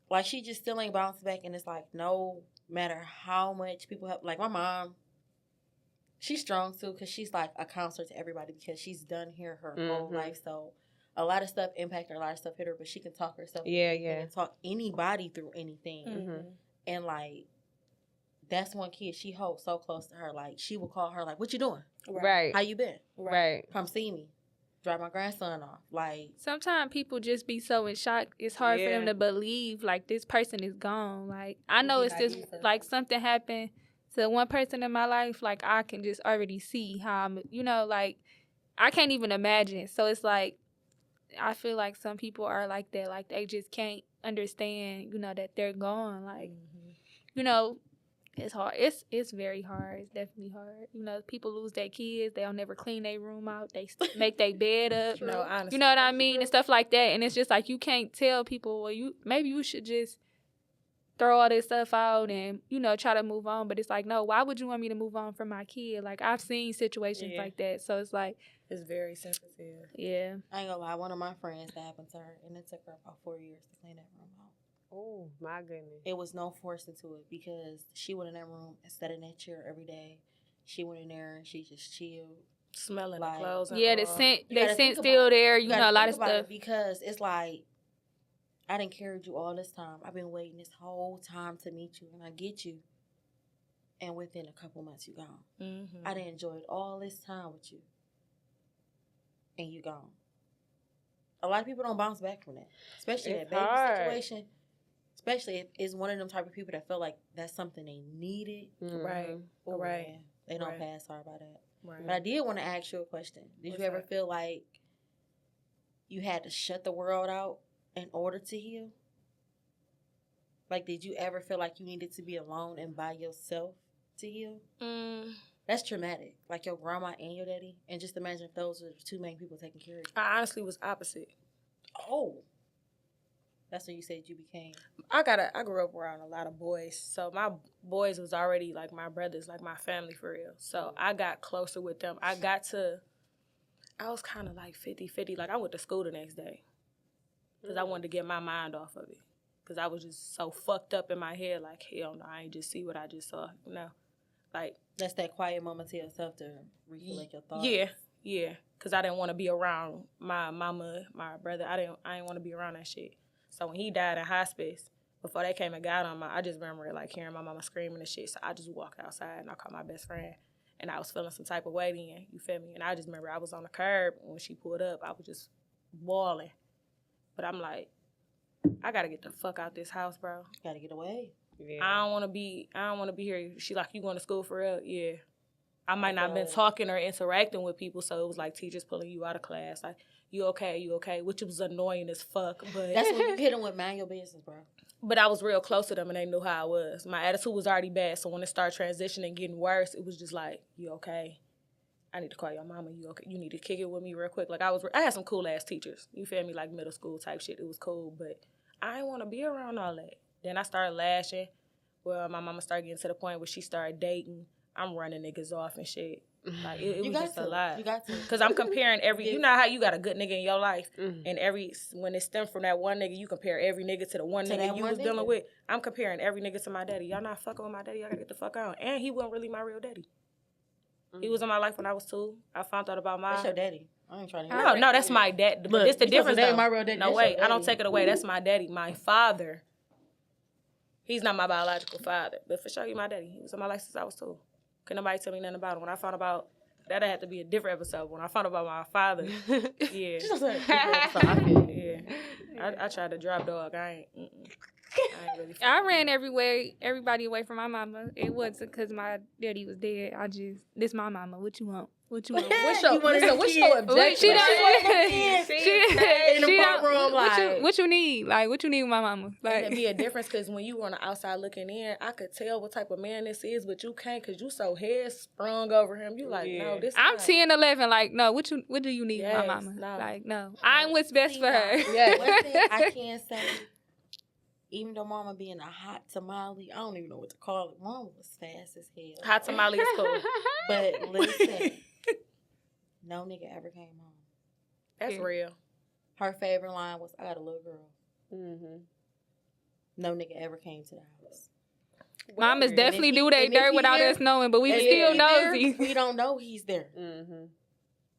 like, she just still ain't bouncing back. And it's like, no matter how much people help. Like, my mom, she's strong too because she's like a counselor to everybody because she's done here her whole life. So a lot of stuff impacted her, a lot of stuff hit her, but she can talk herself through anything and talk anybody through anything. And like, that's one kid she holds so close to her. Like, she will call her like, "What you doing? Right. How you been? Right. Come see me. Drop my grandson off." Like, sometimes people just be so in shock. It's hard for them to believe like this person is gone. Like, I know it's just like something happened to one person in my life. Like, I can just already see how I'm, you know, like I can't even imagine. So it's like I feel like some people are like that. Like, they just can't understand, you know, that they're gone. Like, you know, it's hard. It's very hard. It's definitely hard. You know, people lose their kids. They'll never clean their room out. They make their bed up. No, honestly, you know what I mean? And stuff like that. And it's just like you can't tell people, well, maybe you should just throw all this stuff out and, you know, try to move on. But it's like, no, why would you want me to move on from my kid? Like, I've seen situations like that. So it's like, it's very sensitive. Yeah. I ain't gonna lie, one of my friends, that happened to her, and it took her about 4 years to clean that room out. Oh, my goodness. It was no force into it because she went in that room and sat in that chair every day. She went in there and she just chilled. Smelling like, the clothes. Yeah, the scent still there. You know, a lot of stuff. Because it's like, I didn't carry you all this time. I've been waiting this whole time to meet you, and I get you. And within a couple months, you gone. I done enjoyed all this time with you. And you gone. A lot of people don't bounce back from that. Especially that baby situation. Especially if it's one of them type of people that feel like that's something they needed. Right. Ooh, Right. Man, they don't pass hard by that. Right. But I did want to ask you a question. Did you ever feel like you had to shut the world out in order to heal? Like, did you ever feel like you needed to be alone and by yourself to heal? That's traumatic. Like your grandma and your daddy. And just imagine if those were the two main people taking care of you. I honestly was opposite. Oh. That's when you said you became. I grew up around a lot of boys. So my boys was already like my brothers, like my family for real. So I got closer with them. I was kind of like 50-50. Like, I went to school the next day. Because I wanted to get my mind off of it. Because I was just so fucked up in my head. Like, hell no, I ain't just see what I just saw. You know? Like, that's that quiet moment to yourself to recollect your thoughts. Yeah. Because I didn't want to be around my mama, my brother. I didn't want to be around that shit. So when he died in hospice, before they came and got him, I just remember like hearing my mama screaming and shit. So I just walked outside and I called my best friend. And I was feeling some type of way then, you feel me? And I just remember I was on the curb when she pulled up. I was just bawling. But I'm like, I got to get the fuck out this house, bro. Got to get away. Yeah. I don't want to be here. She like, you going to school for real? Yeah. I might not have been talking or interacting with people, so it was like teachers pulling you out of class. Like, you okay? Which was annoying as fuck. But that's when you hit them with mind your business, bro. But I was real close to them, and they knew how I was. My attitude was already bad, so when it started transitioning, getting worse, it was just like, you okay? I need to call your mama. You okay? You need to kick it with me real quick. Like, I had some cool-ass teachers. You feel me? Like middle school type shit. It was cool, but I didn't want to be around all that. Then I started lashing. Well, my mama started getting to the point where she started dating. I'm running niggas off and shit. Like, it was just a lot. You got to. Because I'm comparing you know how you got a good nigga in your life, and when it stemmed from that one nigga, you compare every nigga to the one nigga you was dealing with. I'm comparing every nigga to my daddy. Y'all not fucking with my daddy. I gotta get the fuck out. And he wasn't really my real daddy. He was in my life when I was 2. I found out about my... That's your daddy. I ain't trying to hear No, that's my dad. But it's the difference, though. My real daddy. No, wait. I don't take it away. That's my daddy. My father. He's not my biological father. But for sure, he's my daddy. He was in my life since I was 2. Couldn't nobody tell me nothing about him. When I found about... That'd have to be a different episode. When I found out about my father, yeah. I tried to drop dog. I ain't really. I ran everybody away from my mama. It wasn't because my daddy was dead. This my mama. What you want? What's your objection? What you need? Like, what you need with my mama? Like, it'd be a difference because when you on the outside looking in, I could tell what type of man this is, but you can't because you so head sprung over him. You like, no, this. I'm 10, 11. Like, no, what do you need with my mama? No. Like, no, I'm what's best for her. Yeah, one thing I can say. Even though mama being a hot tamale, I don't even know what to call it. Mama was fast as hell. Hot tamale is cool. But listen, no nigga ever came home. That's real. Her favorite line was, I got a little girl. No nigga ever came to the house. Mamas definitely do their and if dirt he without there, us knowing, but we and still if he there, nosy. we don't know he's there. Mm-hmm.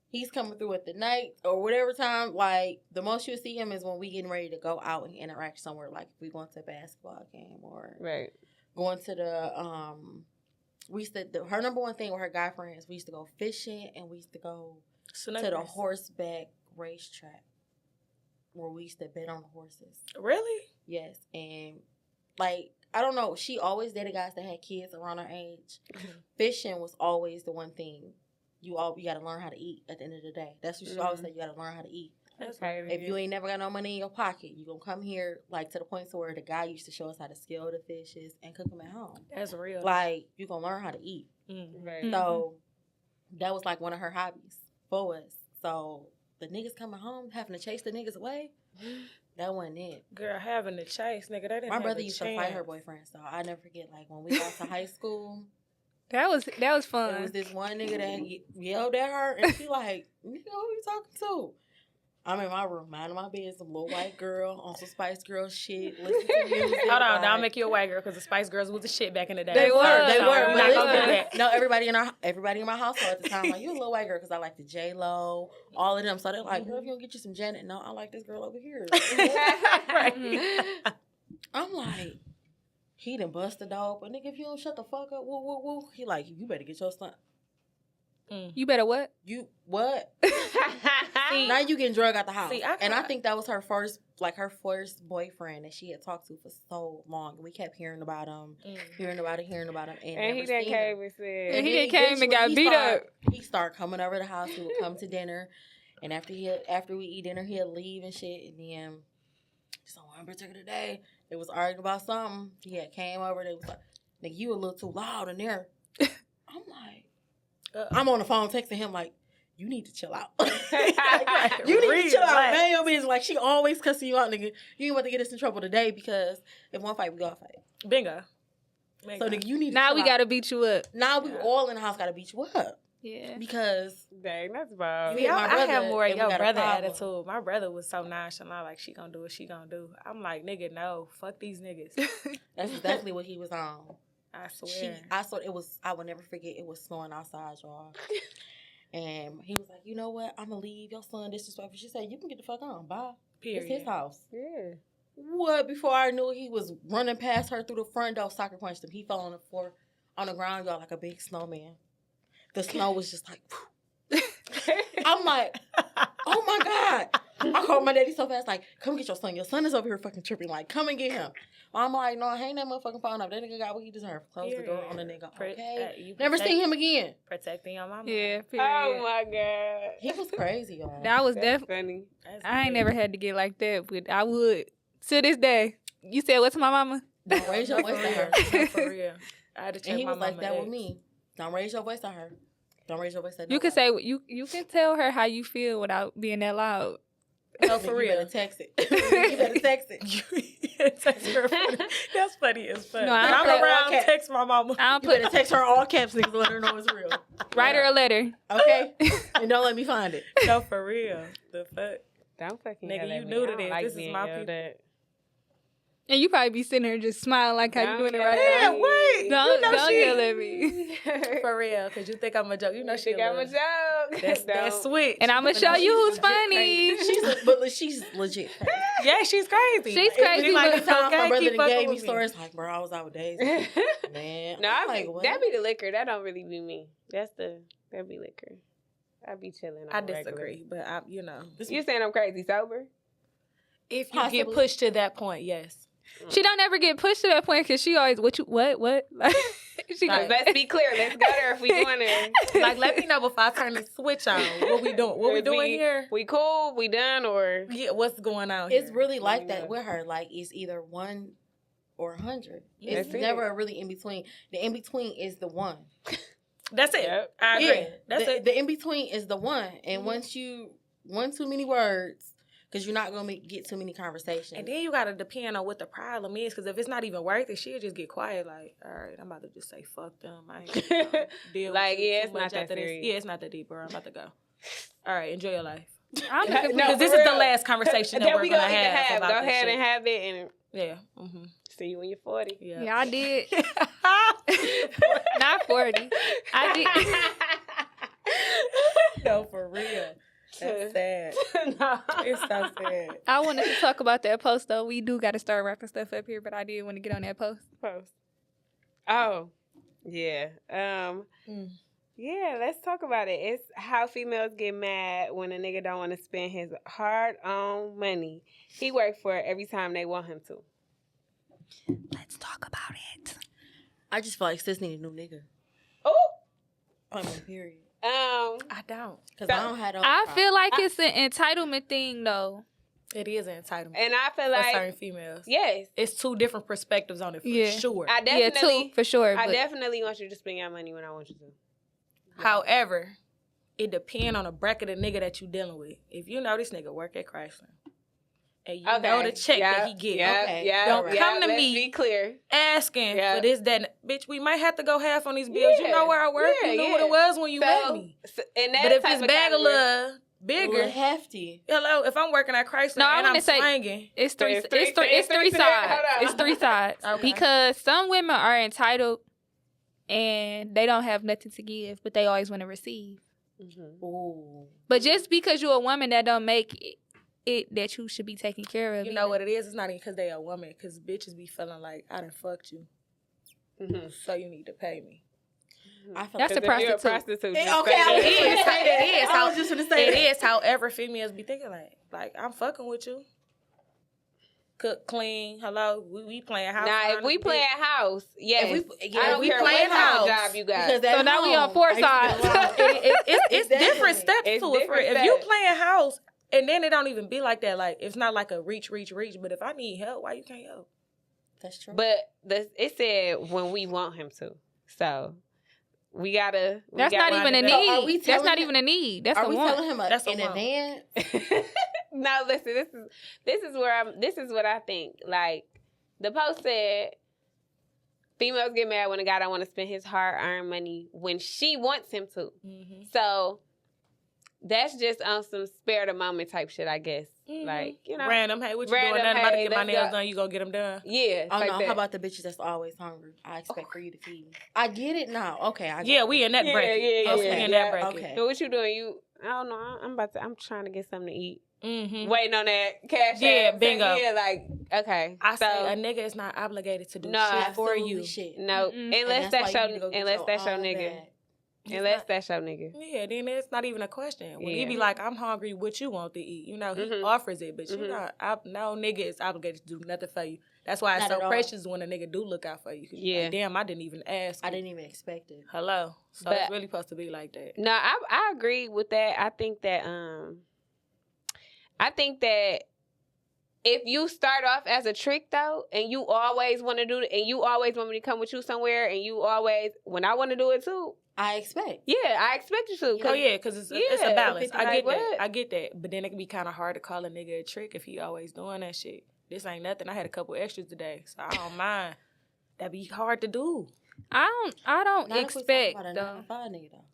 He's coming through at the night or whatever time. Like, the most you'll see him is when we getting ready to go out and interact somewhere. Like, if we going to a basketball game or going to the, her number one thing with her guy friends, we used to go fishing and we used to go to the horseback racetrack where we used to bet on the horses. Really? Yes. And, like, I don't know. She always dated guys that had kids around her age. Fishing was always the one thing. You got to learn how to eat at the end of the day. That's what she always said. You got to learn how to eat. If you ain't never got no money in your pocket, you going to come here, like, to the point where the guy used to show us how to scale the fishes and cook them at home. That's real. Like, you going to learn how to eat. Mm-hmm. So, that was, like, one of her hobbies for us. So, the niggas coming home, having to chase the niggas away, that wasn't it. Girl, having to chase, nigga, that didn't My brother used to fight her boyfriend, so I never forget, like, when we got to high school. That was fun. There was this one nigga that yelled at her, and she like, nigga, who you talking to? I'm in my room, minding my business, some little white girl on some Spice Girls shit. Listen to music. Hold on, now I'll make you a white girl because the Spice Girls was the shit back in the day. They were. We're not gonna do that. No, everybody in my household at the time, like, you a little white girl because I like the J-Lo, all of them. So they're like, girl, if you don't get you some Janet, no, I like this girl over here. I'm like, he done bust the dog, but nigga, if you don't shut the fuck up, woo, woo, woo. He like, you better get your son. You better what? You what? See, now you getting drugged out the house. See, I think that was her first boyfriend that she had talked to for so long. We kept hearing about him, hearing about him, and he done came and said, and he came and got beat up. He started coming over to the house. He would come to dinner, and after we eat dinner, he'd leave and shit. And then, just on one particular day, they was arguing about something. He had came over. They was like, "Nigga, you a little too loud in there." I'm like. I'm on the phone texting him like, you need to chill out. You need to chill out, man. Your business. Like, she always cussing you out, nigga. You ain't about to get us in trouble today because if one fight, we gotta fight. Bingo. So, nigga, you need to now we out. gotta beat you up. Now we all in the house gotta beat you up. Yeah. Because. Dang, that's wild. See, I have more of your brother attitude. My brother was so nonchalant, like, she gonna do what she gonna do. I'm like, nigga, no. Fuck these niggas. That's exactly what he was on. I swear. I will never forget, it was snowing outside, y'all. And he was like, you know what? I'm going to leave your son disrespectful. She said, you can get the fuck on. Bye. Period. It's his house. Yeah. What? Before I knew it, he was running past her through the front door, soccer punched him. He fell on the floor, on the ground, y'all, like a big snowman. The snow was just like, I'm like, oh my God. I called my daddy so fast, like, come get your son. Your son is over here fucking tripping. Like, come and get him. I'm like, no, hang that motherfucking phone up. That nigga got what he deserved. Close the door on the nigga. Okay. Never seen him again. Protecting your mama. Yeah, period. Oh my God. He was crazy, y'all. That was definitely funny. I ain't never had to get like that, but I would. To this day. You said, what's my mama? Don't raise your voice at her. No, for real. I had to check and he my was like that ex. with me. Don't raise your voice at her. Don't raise your voice at her. You can say, you can tell her how you feel without being that loud. No, for real. You better text it. You better text it. Text her. That's funny as fuck. No, I'm around, text my mama. You better text her all caps, niggas, let her know it's real. Write her a letter. Okay? And don't let me find it. No, for real. The fuck? Don't fucking nigga, you new to this. Like this is my people. And you probably be sitting there just smiling like how you doing it right now. Yeah, wait. Don't yell at me. For real, because you think I'm a joke. You know she I'm a joke. That's sweet. And I'm going to show you who's funny. She's legit. Yeah, she's crazy. She's crazy. Like my brother that gave me stories like, bro, I was out with Daisy. Man. No, that be the liquor. That don't really be me. That be liquor. I be chilling. I disagree, but you saying I'm crazy sober? If you get pushed to that point, yes. She don't ever get pushed to that point because she always, what? Like, she like, let's be clear. Let's go there if we going there. Like, let me know before I turn the switch on. What we doing? What we doing here? We cool? We done? Or what's going on here? It's really like that with her. Like, it's either 1 or 100. It's never a really in between. The in between is the one. That's it. Yep. I agree. Yeah, That's it. The in between is the one. And once you too many words. Because you're not going to get too many conversations. And then you got to depend on what the problem is. Because if it's not even worth it, she'll just get quiet. Like, all right, I'm about to just say, fuck them. I ain't gonna deal like, with it's not that serious. Yeah, it's not that deep, bro. I'm about to go. All right, enjoy your life. Because this is the last conversation that we're going to have. Go ahead and have it. And Yeah. Mm-hmm. See you when you're 40. Yeah, I did. Not 40. I did. No, for real. That's sad. No. It's so sad. I wanted to talk about that post, though. We do got to start wrapping stuff up here, but I did want to get on that post. Oh, yeah. Yeah, let's talk about it. It's how females get mad when a nigga don't want to spend his hard-earned money he worked for every time they want him to. Let's talk about it. I just feel like sis need a new nigga. Oh! I mean, period. I don't. Because I don't have no... I feel like it's an entitlement thing, though. It is an entitlement. And I feel for like... certain females. Yes. It's two different perspectives on it, for sure. I definitely... Yeah, too, for sure. I definitely want you to spend your money when I want you to. However, it depends on the bracket of nigga that you dealing with. If you know this nigga work at Chrysler, and you know the check that he get, don't come to me be clear. asking for this, that, bitch, we might have to go half on these bills. You know where I work. You knew what it was when you met me. But if it's bag a little bigger, hefty. Hello, if I'm working at Chrysler and I'm slanging, it's three sides. It's three sides. Okay. Because some women are entitled and they don't have nothing to give, but they always want to receive. Mm-hmm. Ooh. But just because you're a woman, that don't make it that you should be taken care of. You know what it is? It's not even because they a woman. Because bitches be feeling like, I done fucked you. Mm-hmm. So you need to pay me. I feel That's like a prostitute. You're a prostitute. I was just going to say it is. However, females be thinking like I'm fucking with you. Cook, clean, hello, we playing house. Nah, if we playing house, yes. I don't care playing what house, job you got. So now we on four sides. It's different steps to it. If you steps. playing house, and then it don't even be like that. Like, it's not like a reach. But if I need help, why you can't help? That's true. But it said when we want him to. So we gotta. That's not even a need. That's not him- even a need. That's Are a we want. telling him That's a in want. advance? No, listen. This is what I think. Like the post said, females get mad when a guy don't want to spend his hard-earned money when she wants him to. Mm-hmm. So that's just on some spare the moment type shit, I guess. Mm-hmm. Like, you know, random. Hey, what you doing? Nothing about to get my nails done. You gonna get them done? Yeah. Oh like no. that. How about the bitches that's always hungry? I expect for you to feed me. I get it now. Okay. We in that bracket. Yeah. We in that bracket. Okay. So what you doing? I don't know. I'm trying to get something to eat. Mm-hmm. Waiting on that cash. Yeah, bingo. Yeah, like, okay. I say a nigga is not obligated to do shit for you. Shit. No, unless that's your nigga. Unless that's your nigga. Yeah, then it's not even a question. When he be like, I'm hungry, what you want to eat? You know, he Mm-hmm. offers it, but you not. No nigga is obligated to do nothing for you. That's why it's so precious when a nigga do look out for you. Yeah. Like, damn, I didn't even ask. I didn't even expect it. Hello. So it's really supposed to be like that. No, I agree with that. I think that if you start off as a trick though, and you always want to do it, and you always want me to come with you somewhere, and you always, when I want to do it too, I expect. Yeah, I expect you to. Oh yeah, because it's a balance. I get that. But then it can be kind of hard to call a nigga a trick if he always doing that shit. This ain't nothing. I had a couple extras today, so I don't mind. That'd be hard to do. I don't Not expect if we talk about a 9 to 5 nigga though.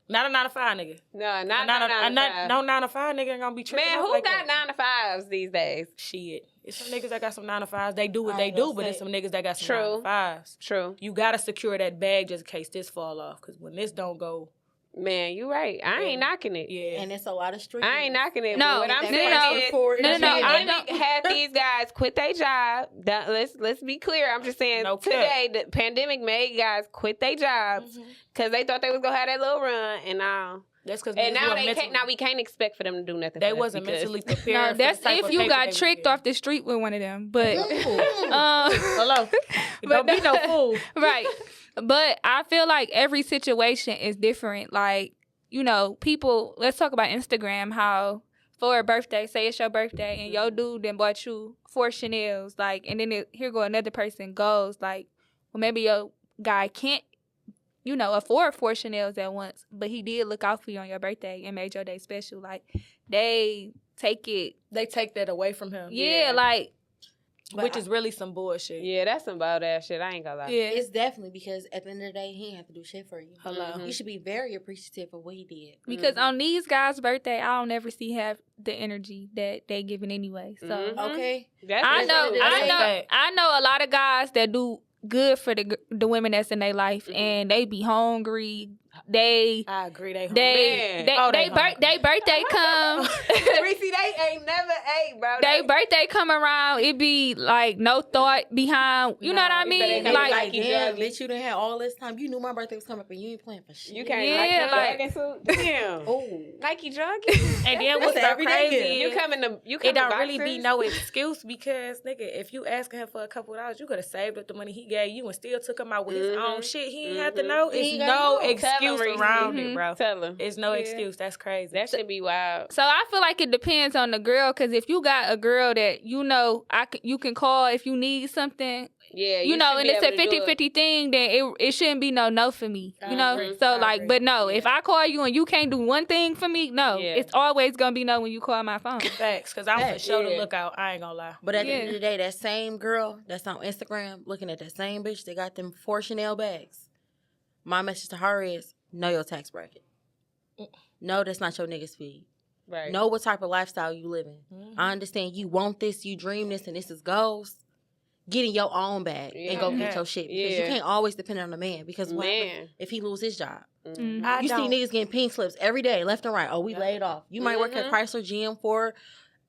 Not a 9 to 5 nigga. No, not 9 to 5. No 9 to 5 nigga ain't gonna be tricking. Man, who like got that. 9 to 5s these days? Shit. It's some niggas that got some 9 to 5s. They do what they do, but it's some niggas that got some 9 to 5s. True. You gotta secure that bag just in case this fall off. Because when this don't go. Man, you right. I ain't knocking it. Yeah. And it's a lot of street. I ain't knocking it. No, what I'm saying is, I don't have these guys quit their job. Let's be clear. I'm just saying today the pandemic made guys quit their jobs because they thought they was gonna have that little run, and now that's because we can't expect for them to do nothing. They wasn't mentally prepared. No, that's if you got tricked off the street with one of them. But hello, don't be no fool. Right. But I feel like every situation is different. Like, you know, people, let's talk about Instagram, how for a birthday, say it's your birthday, and your dude then bought you 4 Chanels, like, and then here go another person goes, like, well, maybe your guy can't, you know, afford 4 Chanels at once, but he did look out for you on your birthday and made your day special. Like, they take that away from him. Yeah, like, Which is really some bullshit. Yeah, that's some bold ass shit. I ain't gonna lie. Yeah. It's definitely because at the end of the day, he didn't have to do shit for you. Hello. You should be very appreciative of what he did. Because on these guys' birthday, I don't ever see have the energy that they giving anyway. So Okay, That's I the know, truth. I know a lot of guys that do good for the women that's in their life, and they be hungry. I agree. They Birthday come. Reesie, they ain't never ate, bro. They birthday come around, it be like no thought behind. You know what I mean? better Like, like damn, bitch, you done had all this time. You knew my birthday was coming up, and you ain't playing for shit. You can't Yeah, jogging suit. Damn. Oh, Nike jogging. And then what's That's so everyday crazy? gift. You come in It don't really boxers? be no excuse because, nigga, if you asking him for a couple of dollars, you could have saved up the money he gave you and still took him out with his own shit. He ain't have to know. He It's ain't no gotta know. excuse Tell him, around Reesie. it, bro. Tell him. It's no excuse. That's crazy. That should be wild. so I feel like it depends on the girl, because if you got a girl that you know you can call if you need something, Yeah, you know, should and be it's a able to do it. 50-50 thing, then it shouldn't be no for me, you know? agree. So, I like, agree. but no, if I call you and you can't do one thing for me, no, Yeah. it's always going to be no when you call my phone. Facts, because I'm for sure yeah. to look out. I ain't gonna lie. but at the Yeah. end of the day, that same girl that's on Instagram looking at that same bitch that got them 4 Chanel bags. My message to her is, know your tax bracket. No, that's not your nigga's feed. Right. Know what type of lifestyle you living. I understand you want this, you dream this, and this is goals. Get in your own bag and go get your shit. Because you Yeah. can't always depend on a man. Because what happens Man. if he lose his job? Mhm. I You see don't. niggas getting pink slips every day, left and right. Oh, we laid off. You might work at Chrysler, GM, for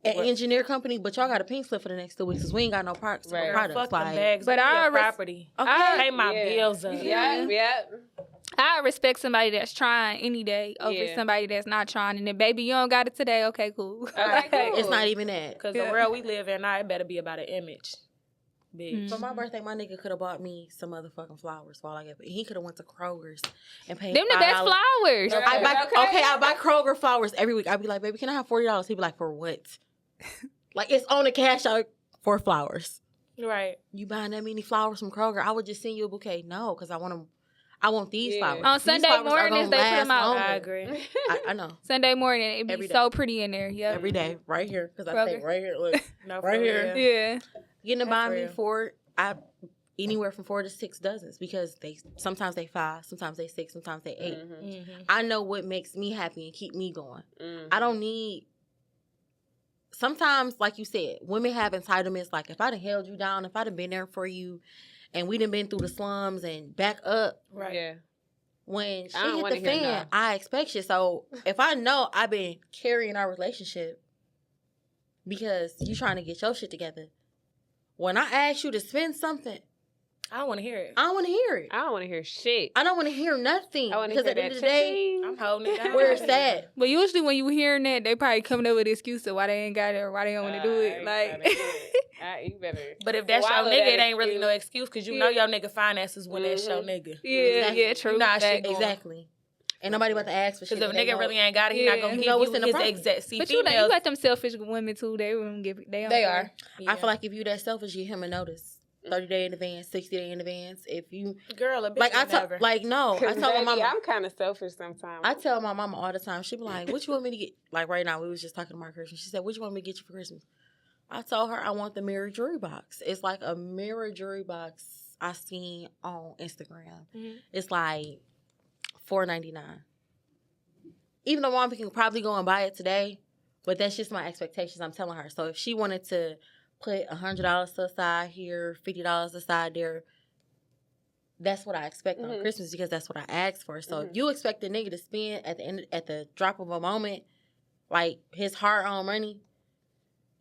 an engineer company, but y'all got a pink slip for the next 2 weeks because we ain't got no products. Right. Products. Fuck them Like, bags. But But I I res- property. okay. Pay my Yeah. bills up. Yeah. I respect somebody that's trying any day over Yeah. somebody that's not trying. And then, baby, you don't got it today. Okay, cool. Okay, cool. It's not even that. Because Yeah. the world we live in now, it better be about an image. Bitch. For my birthday, my nigga could have bought me some motherfucking flowers while I get. He could have went to Kroger's and paid. Them the best $5. flowers. I buy Kroger flowers every week. I'd be like, baby, can I have $40? He'd be like, for what? Like, it's on the cash out for flowers. Right. You buying that many flowers from Kroger? I would just send you a bouquet. No, because I want them. I want these Yeah. flowers. On These Sunday flowers are mornings, gonna they put 'em last out. longer. I agree. I know. Sunday morning, it be Every day. so pretty in there. Yep. Every day, right here, because I Kroger. stay right here. Look, No, Right for here. real. Yeah. getting to That's buy me real. anywhere from 4 to 6 dozens because sometimes they 5, sometimes they 6, sometimes they 8. Mhm. I know what makes me happy and keep me going. Mhm. I don't need. Sometimes, like you said, women have entitlements. Like if I done held you down, if I done been there for you, and we done been through the slums and back up. Right. Yeah. When she I don't hit wanna the hear fan, no. I expect shit. So if I know I've been carrying our relationship because you trying to get your shit together, when I ask you to spend something, I don't want to hear it. I don't want to hear it. I don't want to hear shit. I don't want to hear nothing I want to because hear at the that end of the day, I'm holding it down. where's that? But usually when you hearing that, they probably coming up with an excuse of why they ain't got it or why they don't want to do it. Like, You better. But if that's your swallow nigga, that it ain't really excuse. no excuse because you know your nigga finances when that's your nigga. yeah, Exactly. yeah, true. You know how shit Facts. go. Exactly. Ain't nobody about to ask for shit. Because if a they nigga know. really ain't got it, he not Yeah. gonna You give know you what's in the his product. exact. See, But you females, got them selfish women too. They wouldn't give. They they are. I feel like if you that selfish, you him a notice. 30 day in advance, 60 day in advance. If you Girl, a bitch like, I would tell never. like no, I Cause tell my baby, mama. I'm kind of selfish sometimes. I tell my mama all the time. She be like, "What you want me to get?" Like right now, we was just talking about Christmas. She said, "What you want me to get you for Christmas?" I told her I want the mirror jewelry box. It's like a mirror jewelry box I seen on Instagram. Mhm. It's like $4.99. Even though mom can probably go and buy it today, but that's just my expectations. I'm telling her. So if she wanted to put $100 aside here, $50 aside there, that's what I expect on Christmas because that's what I asked for. So if you expect the nigga to spend at the drop of a moment, like his hard-earned money,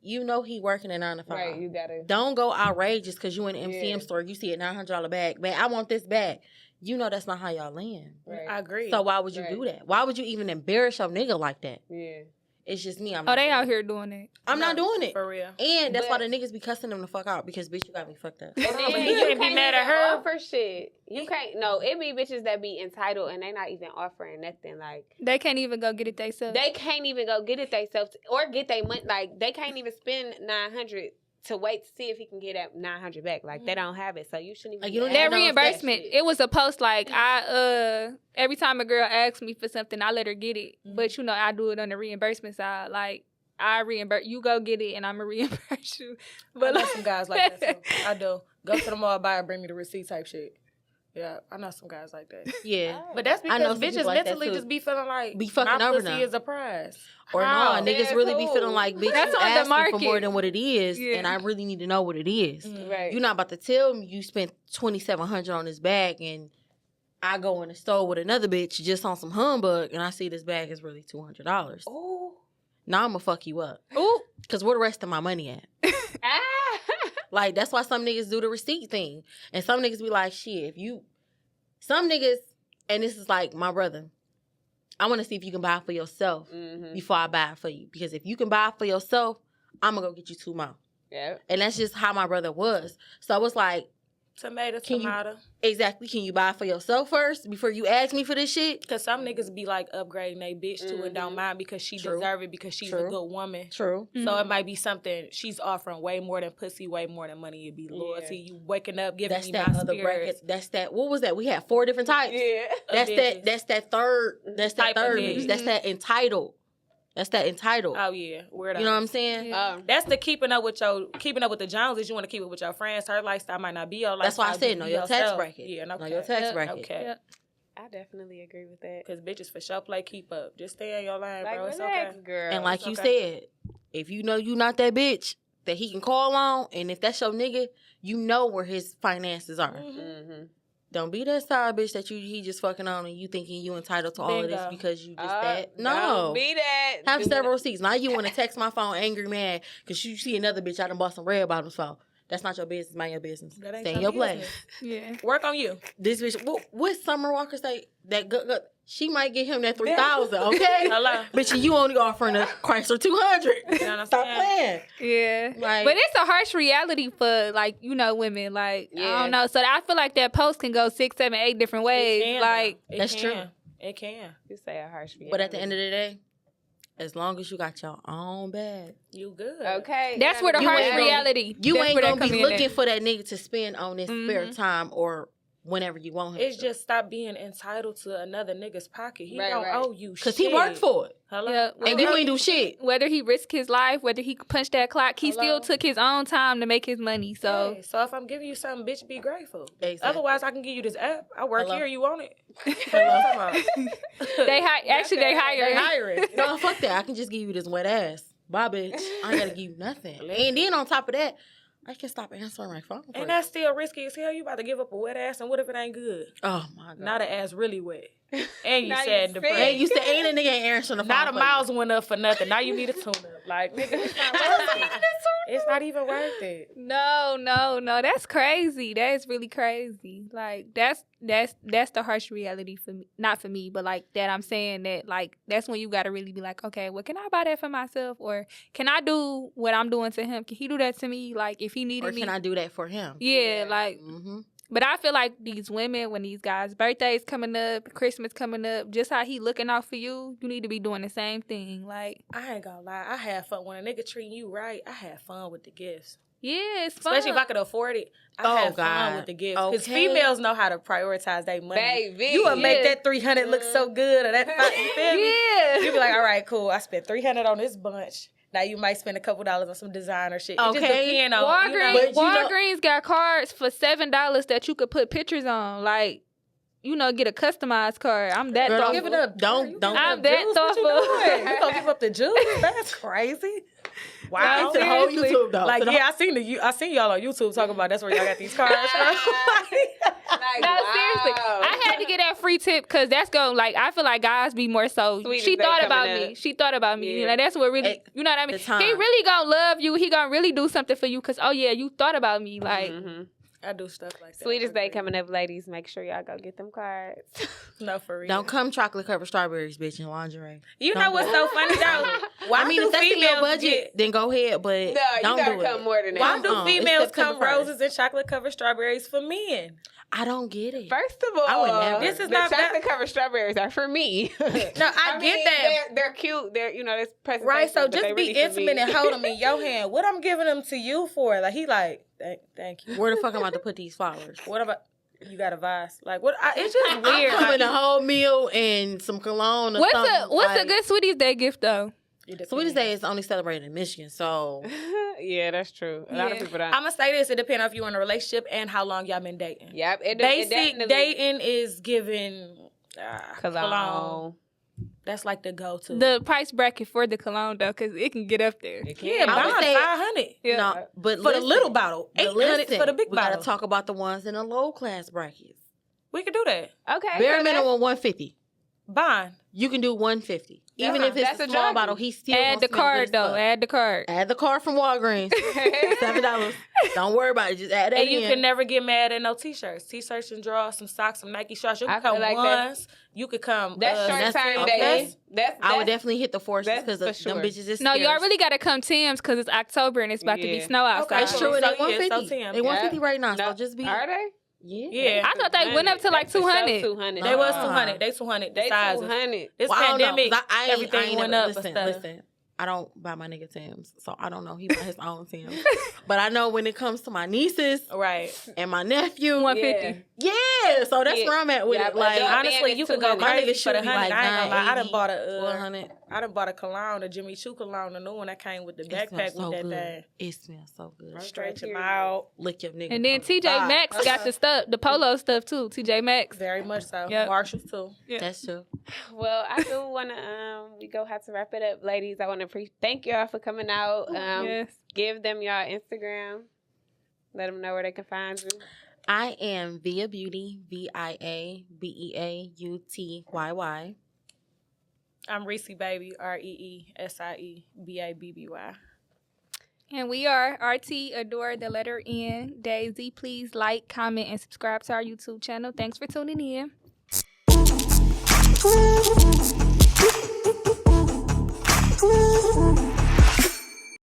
you know he working at 9 to 5. right, you gotta. Don't go outrageous because you in the MCM Yeah. store, you see a $900 bag. Man, I want this bag. You know that's not how y'all land. Right. I agree. So why would you Right. do that? Why would you even embarrass your nigga like that? Yeah. It's just me. I'm Oh, not they doing out it. here doing it. I'm not doing it. for real. And that's why But- the niggas be cussing them the fuck out because bitch, you got me fucked up. And then but you can't be mad at even her. Offer shit. You can't. No, it be bitches that be entitled and they not even offering nothing. Like They can't even go get it themselves. they can't even go get it themselves or get their money. Like they can't even spend $900 to wait to see if he can get that $900 back. Like they don't have it, so you shouldn't even. Like, be you don't asking That know if reimbursement, shit. it was a post like every time a girl asks me for something, I let her get it. But you know, I do it on the reimbursement side. Like I reimburse you. Go get it, and I'm gonna reimburse you. But But I know some guys like that too. I do. Go to the mall, buy it, bring me the receipt type shit. Yeah, I know some guys like that. Yeah. But that's I know because some bitches people like that, mentally too. just be feeling like Be fucking my over pussy now. is a prize. Or How? no, niggas really be feeling like, bitch, That's you on the asking for market. more than what it is, Yeah. and I really need to know what it is. Right. You're not about to tell me you spent $2,700 on this bag, and I go in the store with another bitch just on some humbug, and I see this bag is really $200. Ooh. Now I'm gonna fuck you up. ooh, Cause where the rest of my money at? Ah. Like, that's why some niggas do the receipt thing. And some niggas be like, shit, if you... Some niggas, and this is like my brother, I want to see if you can buy it for yourself before I buy it for you. Because if you can buy it for yourself, I'm going to go get you 2 more. Yeah. And that's just how my brother was. So I was like, Tomato. exactly, can you buy it for yourself first before you ask me for this shit? Because some niggas be like upgrading they bitch too and don't mind because she True. deserve it because she's a good woman. True. So it might be something she's offering way more than pussy, way more than money. It'd be loyalty. You waking up, giving That's me that my other spirit. bracket. That's that. What was that? We had 4 different types. Yeah. That's that third. That's that Type of third. bitch. That's that entitled. That's that entitled. Oh yeah, weirdo. You know what I'm saying? That's the keeping up with the Joneses. You want to keep it with your friends. Her lifestyle might not be your lifestyle. That's why I said know Be your tax yourself. bracket. Yeah, no Know your cap. tax bracket. Okay. yeah. I definitely agree with that. Because bitches for sure play keep up. Just stay in your lane, Like, bro. It's relax, okay. girl. And like It's you okay. said, if you know you not that bitch that he can call on, and if that's your nigga, you know where his finances are. Mm-hmm. Don't be that side bitch that he just fucking on and you thinking you entitled to all of this Bingo. because you just that. Don't No. be that. Have Do several it. receipts. Now you want to text my phone angry mad because you see another bitch I done bought some red bottoms for. That's not your business. Mind your business. That ain't Stay in your your place. Yeah. Work on you. This bitch, what Summer Walker say? That good, she might get him that 3,000. Okay, Hello. bitch, you only offering a Chrysler 200. You know what I'm Stop saying? playing. Yeah. Like, But it's a harsh reality for, like, you know, women. Like, I Yeah. don't know. So I feel like that post can go 6, 7, 8 different ways. It can, Like, though. It That's can. true. It can. You say a harsh reality. but at the end of the day, as long as you got your own bag, You good. Okay. that's where the You harsh ain't gonna- reality. you that's ain't where that gonna be come in looking at. for that nigga to spend on this spare time or whenever you want him. It's just stop being entitled to another nigga's pocket. He Right, don't right. owe you shit. because he worked for it, Hello? Yeah. and you ain't do shit. Whether he risked his life, whether he punched that clock, he Hello? still took his own time to make his money. So Hey, so if I'm giving you something, bitch, be grateful. Exactly. Otherwise, I can give you this app. I work Hello? here. You want it? they actually they They hire. hiring. No, fuck that. I can just give you this wet ass. Bye, bitch. I ain't gotta give you nothing. And then on top of that, I can stop answering my phone. And that's still risky as hell. You about to give up a wet ass, and what if it ain't good? Oh my god. Now the ass really wet. And you Now said you depressed. Hey, you said ain't a nigga ain't answering the phone. Now the for you. miles went up for nothing. Now you need a tune up. Like, nigga, it's not worth it. It's not even worth it. No, that's crazy. That is really crazy. Like that's the harsh reality for me. Not for me, but like that I'm saying that like that's when you gotta really be like, okay, well, can I buy that for myself, or can I do what I'm doing to him? Can he do that to me? Like if he needed Or me, can I do that for him? yeah, like. Mm-hmm. But I feel like these women, when these guys' birthdays coming up, Christmas coming up, just how he looking out for you, you need to be doing the same thing. Like, I ain't gonna lie. I had fun. When a nigga treating you right, I had fun with the gifts. yeah, it's fun. Especially if I could afford it. I had fun with the gifts. Because Okay. females know how to prioritize their money. Baby. You would make Yeah. that 300 look so good. Or that, you feel me? Yeah. You be like, all right, cool. I spent 300 on this bunch. Now you might spend a couple dollars on some designer shit. It just Okay. depends on, Walgreens, But you know- Walgreens got cards for $7 that you could put pictures on. Like, you know, get a customized card. I'm that Girl, thoughtful. Give it up. Don't- I'm that Juice, what you thoughtful. doing? You gonna give up the juice? That's crazy. Wow. To the whole seriously. YouTube though. Like, To the yeah, I seen y'all on YouTube talking about that's where y'all got these cards from. Like, No, wow. seriously. I had to get that free tip because that's going, like, I feel like guys be more so. Sweet as She they thought about coming me. up. She thought about me. Yeah. You know, that's what really, At you know what I mean? the time. He really gonna love you. He gonna really do something for you because, oh, yeah, you thought about me. Like, Mhm. I do stuff like that. Sweetest day coming up, ladies. Make sure y'all go get them cards. No, for real. Don't come chocolate covered strawberries, bitch, in lingerie. You Don't know what's do so funny though? Why I mean, do if that's in your females budget, get- then go ahead, but No, you don't gotta do come it. more than that. Why do Uh-uh. It's females September come 1st. roses and chocolate covered strawberries for men? I don't get it. First of all, I would never. This is the not chocolate covered strawberries are for me. No, I mean, get that. They're cute. They're that's presentation. Right, so but just they be really for intimate me. and hold them in your hand. What I'm giving them to you for? Like he like, thank you. Where the fuck am I about to put these flowers? What about you? Got a vase? Like what? It's just weird. I'm coming Like, a whole meal and some cologne or what's something. a good Sweeties Day gift, though? Sweetest Day is only celebrated in Michigan, so yeah, that's true. A lot of people don't. I'm gonna say this: it depends on if you're in a relationship and how long y'all been dating. Yep, Basic dating is giving cologne. That's like the go-to. The price bracket for the cologne though, because it can get up there. Yeah, I would say $500. Yeah. no, but For the little bottle, $800 for the big we bottle. gotta talk about the ones in the low class brackets. We could do that. Okay. Bare minimum 150. Bond. You can do 150. Even if That's it's a a small druggie. bottle, he still Add the card though. Add the card. Add the card from Walgreens. $7. Don't worry about it. Just add that And in. you can never get mad at no t-shirts. T-shirts and drawers, some socks, some Nike shorts. You can I feel come like once. You could come. That's short term okay. dating. That's I would definitely hit the forces that's because for them sure. bitches is No, scarce. y'all really gotta come Tim's because it's October and it's about to be Yeah. snow outside. That's true. So, They yeah, 150. so Tim. They 150 right now. No, So just be. Are they? Yeah. I thought they went up to like 200. 200. They was Nah. 200. They 200. The They sizes. 200. This Well, I don't know, pandemic, 'cause I ain't everything went never- up. Listen, and stuff. listen. I don't buy my nigga Tim's, so I don't know. He buy his own Tim's. But I know when it comes to my nieces Right. and my nephew, 150. yeah. So that's Yeah. where I'm at with Yeah, it. but Like, don't- Honestly, you could go my crazy nigga for should the be 100. like I ain't gonna lie. I done 980, bought a 400. I done bought a cologne, a Jimmy Choo cologne, the new one that came with the It backpack smells so with that good. thing. It smells so good. Stretch them out. Lick your nigga. And then from TJ the Maxx side. got the stuff, the polo stuff too. TJ Maxx. Very much so. Yep. Marshalls too. That's true. Well, I do want to, we go have to wrap it up, ladies. I want to thank y'all for coming out. Yes. Give them y'all Instagram. Let them know where they can find you. I am Via Beauty, VIABEAUTYY. I'm Reesie Baby, REESIEBABBY. And we are RT Adore the letter N Daisy. Please like, comment, and subscribe to our YouTube channel. Thanks for tuning in.